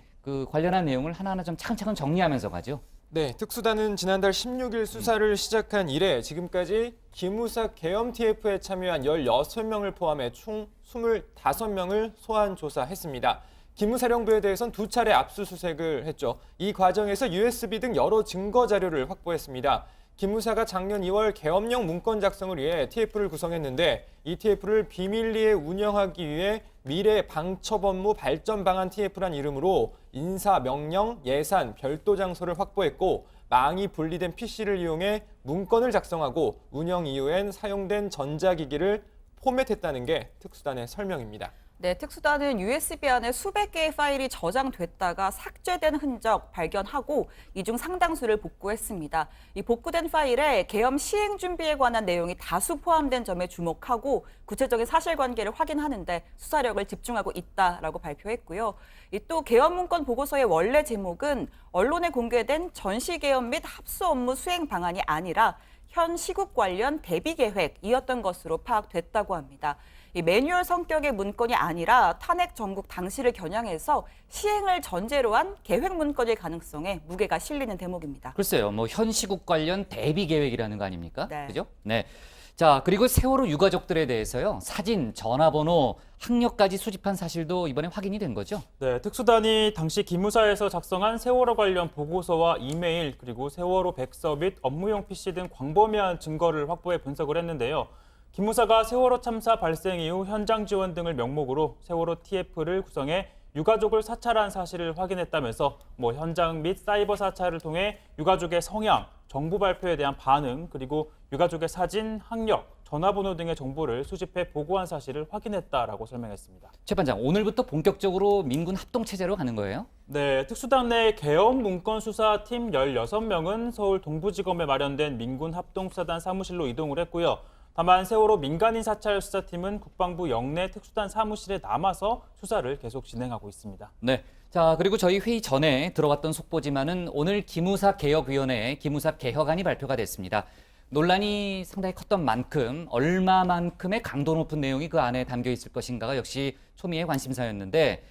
Speaker 1: 관련한 내용을 하나하나 좀 차근차근 정리하면서 가죠.
Speaker 10: 네, 특수단은 지난달 16일 수사를 시작한 이래 지금까지 기무사 계엄 TF에 참여한 16명을 포함해 총 25명을 소환 조사했습니다. 기무사령부에 대해선 2차례 압수수색을 했죠. 이 과정에서 USB 등 여러 증거 자료를 확보했습니다. 기무사가 작년 2월 계엄령 문건 작성을 위해 TF를 구성했는데 이 TF를 비밀리에 운영하기 위해 미래 방첩업무 발전 방안 TF란 이름으로 인사, 명령, 예산, 별도 장소를 확보했고 망이 분리된 PC를 이용해 문건을 작성하고 운영 이후엔 사용된 전자기기를 포맷했다는 게 특수단의 설명입니다.
Speaker 2: 네, 특수단은 USB 안에 수백 개의 파일이 저장됐다가 삭제된 흔적 발견하고 이 중 상당수를 복구했습니다. 이 복구된 파일에 계엄 시행 준비에 관한 내용이 다수 포함된 점에 주목하고 구체적인 사실관계를 확인하는데 수사력을 집중하고 있다라고 발표했고요. 또 계엄 문건 보고서의 원래 제목은 언론에 공개된 전시 계엄 및 합수 업무 수행 방안이 아니라 현 시국 관련 대비 계획이었던 것으로 파악됐다고 합니다. 이 매뉴얼 성격의 문건이 아니라 탄핵 전국 당시를 겨냥해서 시행을 전제로 한 계획 문건일 가능성에 무게가 실리는 대목입니다.
Speaker 1: 글쎄요, 뭐 현 시국 관련 대비 계획이라는 거 아닙니까?
Speaker 2: 네.
Speaker 1: 그죠? 네. 자, 그리고 세월호 유가족들에 대해서요, 사진, 전화번호, 학력까지 수집한 사실도 이번에 확인이 된 거죠?
Speaker 3: 네, 특수단이 당시 기무사에서 작성한 세월호 관련 보고서와 이메일, 그리고 세월호 백서 및 업무용 PC 등 광범위한 증거를 확보해 분석을 했는데요. 기무사가 세월호 참사 발생 이후 현장 지원 등을 명목으로 세월호 TF를 구성해 유가족을 사찰한 사실을 확인했다면서 현장 및 사이버 사찰을 통해 유가족의 성향, 정부 발표에 대한 반응, 그리고 유가족의 사진, 학력, 전화번호 등의 정보를 수집해 보고한 사실을 확인했다라고 설명했습니다.
Speaker 1: 최 반장, 오늘부터 본격적으로 민군 합동체제로 가는 거예요?
Speaker 3: 네, 특수단 내 계엄 문건 수사팀 16명은 서울 동부지검에 마련된 민군 합동수사단 사무실로 이동을 했고요. 다만 세월호 민간인 사찰 수사팀은 국방부 영내 특수단 사무실에 남아서 수사를 계속 진행하고 있습니다.
Speaker 1: 네. 자, 그리고 저희 회의 전에 들어왔던 속보지만은 오늘 기무사 개혁위원회 기무사 개혁안이 발표가 됐습니다. 논란이 상당히 컸던 만큼 얼마만큼의 강도 높은 내용이 그 안에 담겨 있을 것인가가 역시 초미의 관심사였는데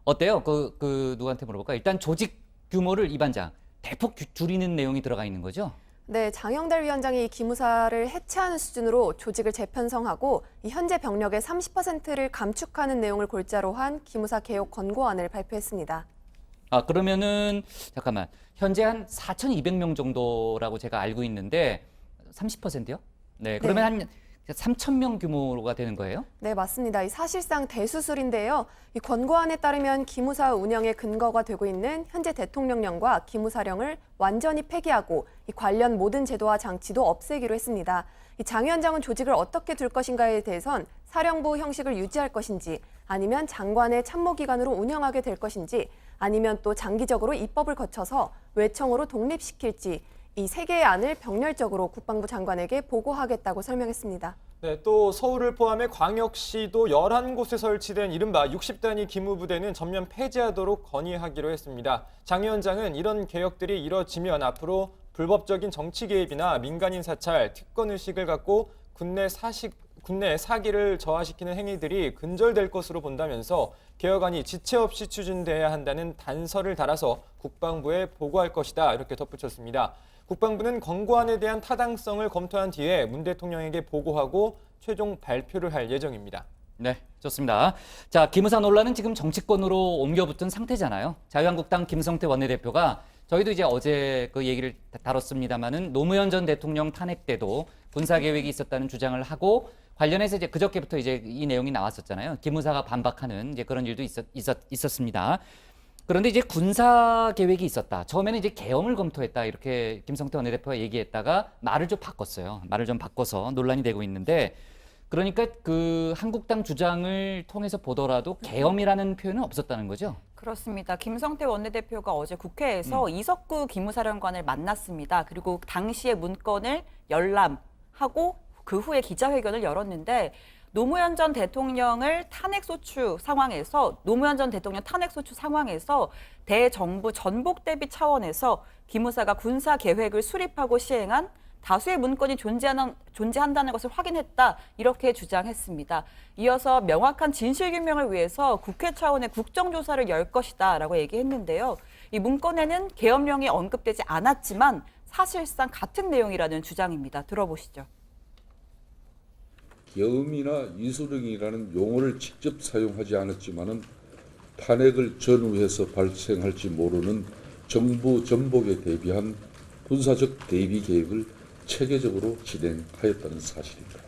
Speaker 1: 어때요? 누구한테 물어볼까? 일단 조직 규모를 이 반장 대폭 줄이는 내용이 들어가 있는 거죠?
Speaker 9: 네, 장영달 위원장이 이 기무사를 해체하는 수준으로 조직을 재편성하고 이 현재 병력의 30%를 감축하는 내용을 골자로 한 기무사 개혁 권고안을 발표했습니다.
Speaker 1: 아, 그러면은 잠깐만. 현재 한 4,200명 정도라고 제가 알고 있는데 30%요? 네, 그러면 한 3,000명 규모가 되는 거예요?
Speaker 9: 네, 맞습니다. 이 사실상 대수술인데요. 이 권고안에 따르면 기무사 운영의 근거가 되고 있는 현재 대통령령과 기무사령을 완전히 폐기하고 이 관련 모든 제도와 장치도 없애기로 했습니다. 이 장 위원장은 조직을 어떻게 둘 것인가에 대해선 사령부 형식을 유지할 것인지 아니면 장관의 참모기관으로 운영하게 될 것인지 아니면 또 장기적으로 입법을 거쳐서 외청으로 독립시킬지 이 세 개의 안을 병렬적으로 국방부 장관에게 보고하겠다고 설명했습니다.
Speaker 10: 네, 또 서울을 포함해 광역시도 11곳에 설치된 이른바 60단위 기무부대는 전면 폐지하도록 건의하기로 했습니다. 장 위원장은 이런 개혁들이 이뤄지면 앞으로 불법적인 정치 개입이나 민간인 사찰, 특권 의식을 갖고 군내 사기를 저하시키는 행위들이 근절될 것으로 본다면서 개혁안이 지체 없이 추진돼야 한다는 단서를 달아서 국방부에 보고할 것이다 이렇게 덧붙였습니다. 국방부는 권고안에 대한 타당성을 검토한 뒤에 문 대통령에게 보고하고 최종 발표를 할 예정입니다.
Speaker 1: 네, 좋습니다. 자, 기무사 논란은 지금 정치권으로 옮겨붙은 상태잖아요. 자유한국당 김성태 원내대표가 저희도 이제 어제 그 얘기를 다뤘습니다마는 노무현 전 대통령 탄핵 때도 군사 계획이 있었다는 주장을 하고 관련해서 이제 그저께부터 이제 이 내용이 나왔었잖아요. 기무사가 반박하는 이제 그런 일도 있었습니다. 그런데 이제 군사 계획이 있었다. 처음에는 이제 계엄을 검토했다. 이렇게 김성태 원내대표가 얘기했다가 말을 좀 바꿨어요. 말을 좀 바꿔서 논란이 되고 있는데 그러니까 그 한국당 주장을 통해서 보더라도 계엄이라는 표현은 없었다는 거죠?
Speaker 2: 그렇습니다. 김성태 원내대표가 어제 국회에서 이석구 기무사령관을 만났습니다. 그리고 당시의 문건을 열람하고 그 후에 기자회견을 열었는데 노무현 전 대통령 탄핵 소추 상황에서 대정부 전복 대비 차원에서 기무사가 군사 계획을 수립하고 시행한 다수의 문건이 존재한다는 것을 확인했다 이렇게 주장했습니다. 이어서 명확한 진실규명을 위해서 국회 차원의 국정조사를 열 것이다라고 얘기했는데요. 이 문건에는 계엄령이 언급되지 않았지만 사실상 같은 내용이라는 주장입니다. 들어보시죠.
Speaker 11: 계엄이나 이수령이라는 용어를 직접 사용하지 않았지만은 탄핵을 전후해서 발생할지 모르는 정부 전복에 대비한 군사적 대비 계획을 체계적으로 진행하였다는 사실입니다.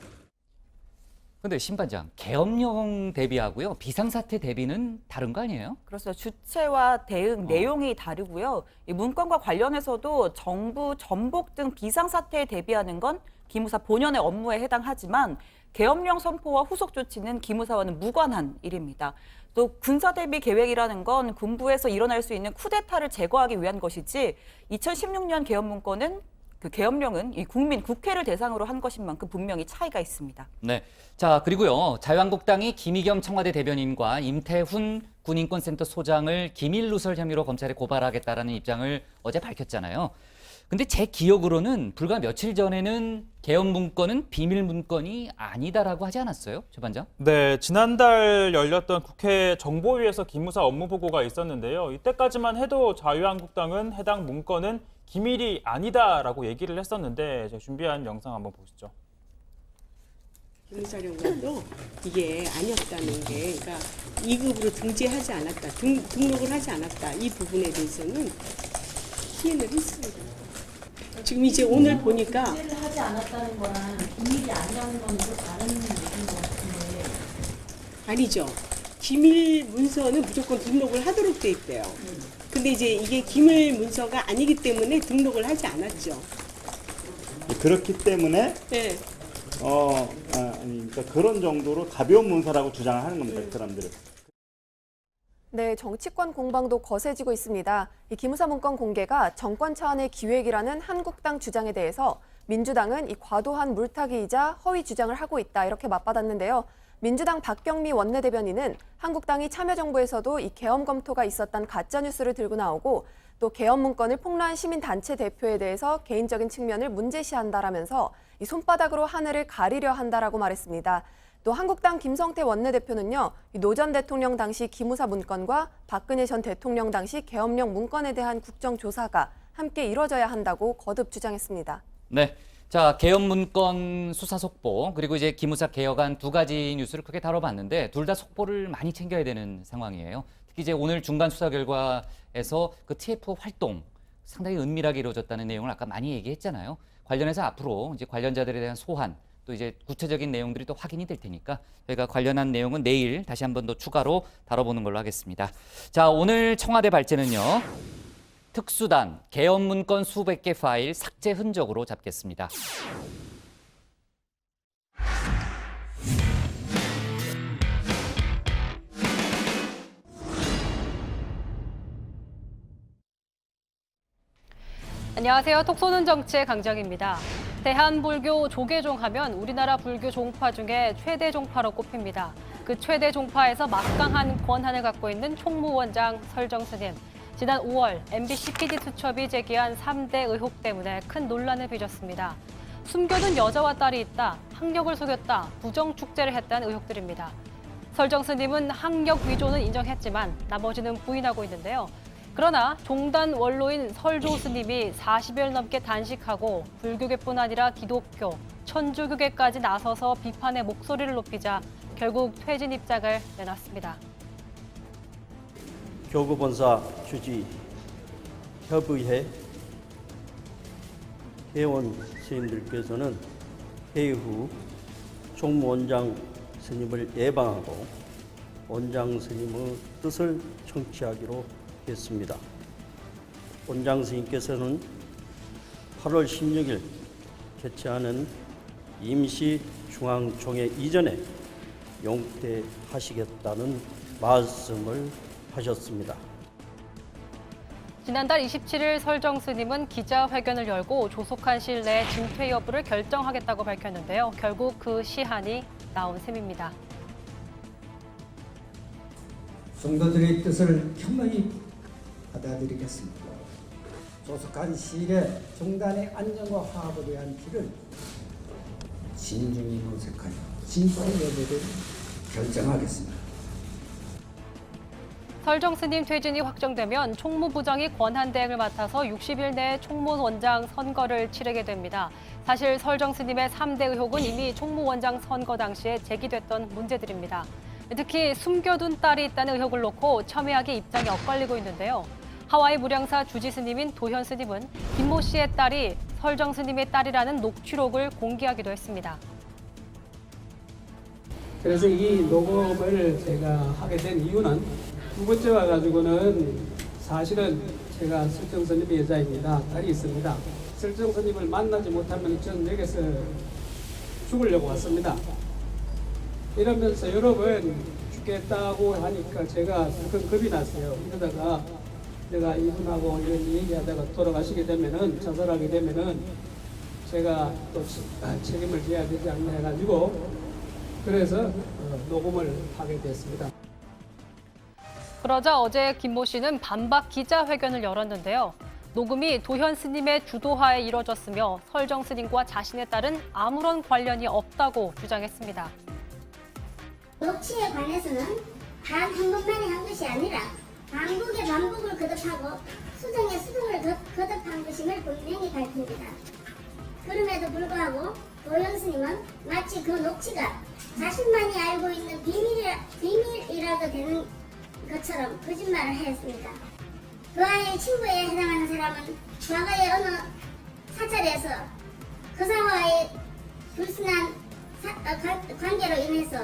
Speaker 1: 근데 신반장, 계엄령 대비하고요. 비상사태 대비는 다른 거 아니에요?
Speaker 2: 그래서 주체와 대응 내용이 다르고요. 이 문건과 관련해서도 정부 전복 등 비상사태에 대비하는 건 기무사 본연의 업무에 해당하지만 계엄령 선포와 후속 조치는 기무사와는 무관한 일입니다. 또 군사 대비 계획이라는 건 군부에서 일어날 수 있는 쿠데타를 제거하기 위한 것이지 2016년 계엄 문건은 그 계엄령은 이 국회를 대상으로 한 것인 만큼 분명히 차이가 있습니다.
Speaker 1: 네. 자, 그리고요. 자유한국당이 김의겸 청와대 대변인과 임태훈 군인권센터 소장을 기밀 누설 혐의로 검찰에 고발하겠다라는 입장을 어제 밝혔잖아요. 근데 제 기억으로는 불과 며칠 전에는 계엄 문건은 비밀 문건이 아니다라고 하지 않았어요? 최 반장?
Speaker 3: 네, 지난달 열렸던 국회 정보위에서 기무사 업무 보고가 있었는데요. 이때까지만 해도 자유한국당은 해당 문건은 기밀이 아니다라고 얘기를 했었는데 제가 준비한 영상 한번 보시죠.
Speaker 12: 기무사령관도 이게 아니었다는 게, 그러니까 2급으로 등재하지 않았다, 등록을 하지 않았다, 이 부분에 대해서는 시인을 했습니다. 지금 이제 오늘 보니까
Speaker 13: 등재를 하지 않았다는 거랑 기밀이 아니라는 건 또 다른 얘기인 것 같은데.
Speaker 12: 아니죠. 기밀 문서는 무조건 등록을 하도록 돼 있대요. 근데 이제 이게 기밀 문서가 아니기 때문에 등록을 하지 않았죠.
Speaker 14: 그렇기 때문에
Speaker 12: 네.
Speaker 14: 그러니까 그런 정도로 가벼운 문서라고 주장을 하는 겁니다. 그 사람들은.
Speaker 9: 네, 정치권 공방도 거세지고 있습니다. 이 기무사 문건 공개가 정권 차원의 기획이라는 한국당 주장에 대해서 민주당은 이 과도한 물타기이자 허위 주장을 하고 있다 이렇게 맞받았는데요. 민주당 박경미 원내대변인은 한국당이 참여정부에서도 이 계엄 검토가 있었다는 가짜뉴스를 들고 나오고 또 계엄 문건을 폭로한 시민단체 대표에 대해서 개인적인 측면을 문제시한다라면서 이 손바닥으로 하늘을 가리려 한다라고 말했습니다. 또 한국당 김성태 원내대표는요, 노 전 대통령 당시 기무사 문건과 박근혜 전 대통령 당시 계엄령 문건에 대한 국정조사가 함께 이뤄져야 한다고 거듭 주장했습니다.
Speaker 1: 네. 자, 계엄 문건 수사 속보, 그리고 이제 기무사 개혁안 두 가지 뉴스를 크게 다뤄봤는데 둘 다 속보를 많이 챙겨야 되는 상황이에요. 특히 이제 오늘 중간 수사 결과에서 그 TF 활동 상당히 은밀하게 이루어졌다는 내용을 아까 많이 얘기했잖아요. 관련해서 앞으로 이제 관련자들에 대한 소환, 또 이제 구체적인 내용들이 또 확인이 될 테니까 저희가 관련한 내용은 내일 다시 한 번 더 추가로 다뤄보는 걸로 하겠습니다. 자, 오늘 청와대 발제는요. 특수단, 계엄 문건 수백 개 파일 삭제 흔적으로 잡겠습니다.
Speaker 15: 안녕하세요. 톡 쏘는 정치의 강정입니다. 대한불교 조계종 하면 우리나라 불교 종파 중에 최대 종파로 꼽힙니다. 그 최대 종파에서 막강한 권한을 갖고 있는 총무원장 설정 스님. 지난 5월 MBC PD 수첩이 제기한 3대 의혹 때문에 큰 논란을 빚었습니다. 숨겨둔 여자와 딸이 있다, 학력을 속였다, 부정축제를 했다는 의혹들입니다. 설정 스님은 학력 위조는 인정했지만 나머지는 부인하고 있는데요. 그러나 종단 원로인 설조 스님이 40일 넘게 단식하고 불교계뿐 아니라 기독교, 천주교계까지 나서서 비판의 목소리를 높이자 결국 퇴진 입장을 내놨습니다.
Speaker 25: 교구본사 주지 협의회 회원 스님들께서는 회의 후 총무원장 스님을 예방하고 원장 스님의 뜻을 청취하기로 했습니다. 원장 스님께서는 8월 16일 개최하는 임시 중앙총회 이전에 용퇴하시겠다는 말씀을 하셨습니다.
Speaker 15: 지난달 27일 설정 스님은 기자회견을 열고 조속한 시일 내에 진퇴 여부를 결정하겠다고 밝혔는데요. 결국 그 시한이 나온 셈입니다.
Speaker 26: 성도들의 뜻을 현명히 받아들이겠습니다. 조속한 시일에 종단의 안정과 화합을 위한 길을 신중히 모색하여 진퇴 여부를 결정하겠습니다.
Speaker 15: 설정 스님 퇴진이 확정되면 총무부장이 권한대행을 맡아서 60일 내에 총무원장 선거를 치르게 됩니다. 사실 설정 스님의 3대 의혹은 이미 총무원장 선거 당시에 제기됐던 문제들입니다. 특히 숨겨둔 딸이 있다는 의혹을 놓고 첨예하게 입장이 엇갈리고 있는데요. 하와이 무량사 주지 스님인 도현 스님은 김모 씨의 딸이 설정 스님의 딸이라는 녹취록을 공개하기도 했습니다.
Speaker 4: 그래서 이 녹음을 제가 하게 된 이유는 두 번째 와가지고는 사실은 제가 설정 스님의 여자입니다. 딸이 있습니다. 설정 스님을 만나지 못하면 저는 여기서 죽으려고 왔습니다. 이러면서 여러 번 죽겠다고 하니까 제가 큰 겁이 났어요. 이러다가 내가 이분하고 이런 얘기하다가 돌아가시게 되면은, 자살하게 되면은 제가 또 책임을 져야 되지 않나 해가지고 그래서 녹음을 하게 됐습니다.
Speaker 15: 그러자 어제 김모 씨는 반박 기자회견을 열었는데요. 녹음이 도현 스님의 주도하에 이뤄졌으며 설정 스님과 자신의 딸은 아무런 관련이 없다고 주장했습니다.
Speaker 16: 녹취에 관해서는 단 한 번만에 한 것이 아니라 반복의 반복을 거듭하고 수정에 수정을 거듭한 것임을 분명히 밝힙니다. 그럼에도 불구하고 도현 스님은 마치 그 녹취가 자신만이 알고 있는 비밀이라도 되는 것처럼 거짓말을 했습니다. 그 아이의 친구에 해당하는 사람은 과거의 어느 사찰에서 그 사와의 불순한 관계로 인해서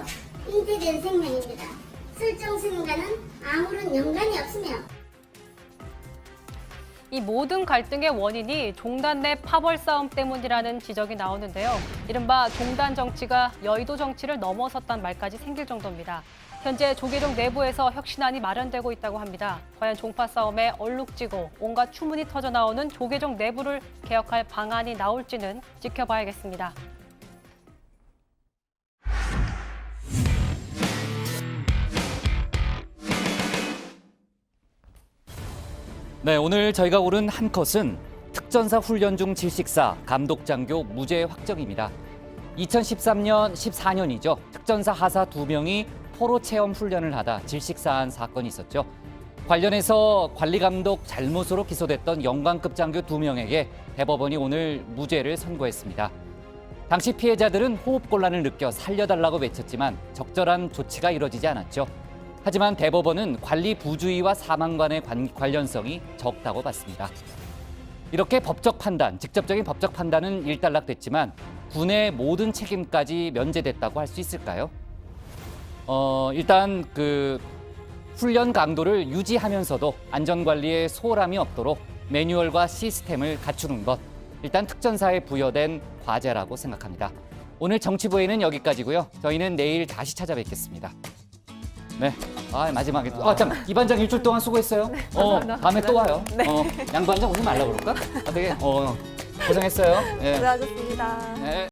Speaker 16: 잉태된 생명입니다. 설정 스님과는 아무런 연관이 없으며
Speaker 15: 이 모든 갈등의 원인이 종단 내 파벌 싸움 때문이라는 지적이 나오는데요. 이른바 종단 정치가 여의도 정치를 넘어섰단 말까지 생길 정도입니다. 현재 조계종 내부에서 혁신안이 마련되고 있다고 합니다. 과연 종파 싸움에 얼룩지고 온갖 추문이 터져나오는 조계종 내부를 개혁할 방안이 나올지는 지켜봐야겠습니다.
Speaker 1: 네, 오늘 저희가 오른 한 컷은 특전사 훈련 중 질식사 감독장교 무죄 확정입니다. 2013년, 14년이죠. 특전사 하사 2명이 포로 체험 훈련을 하다 질식사한 사건이 있었죠. 관련해서 관리감독 잘못으로 기소됐던 영관급 장교 2명에게 대법원이 오늘 무죄를 선고했습니다. 당시 피해자들은 호흡곤란을 느껴 살려달라고 외쳤지만 적절한 조치가 이뤄지지 않았죠. 하지만 대법원은 관리 부주의와 사망 간의 관련성이 적다고 봤습니다. 이렇게 법적 판단, 직접적인 법적 판단은 일단락됐지만 군의 모든 책임까지 면제됐다고 할 수 있을까요? 일단 그 훈련 강도를 유지하면서도 안전관리에 소홀함이 없도록 매뉴얼과 시스템을 갖추는 것, 일단 특전사에 부여된 과제라고 생각합니다. 오늘 정치부에는 여기까지고요. 저희는 내일 다시 찾아뵙겠습니다. 네. 마지막에 또. 잠깐. 이 반장 일주일 동안 수고했어요. 다음에 또 와요.
Speaker 2: 네.
Speaker 1: 양 반장 오지 말라 그럴까? 되게 고생했어요. 네.
Speaker 2: 수고하셨습니다.
Speaker 1: 네.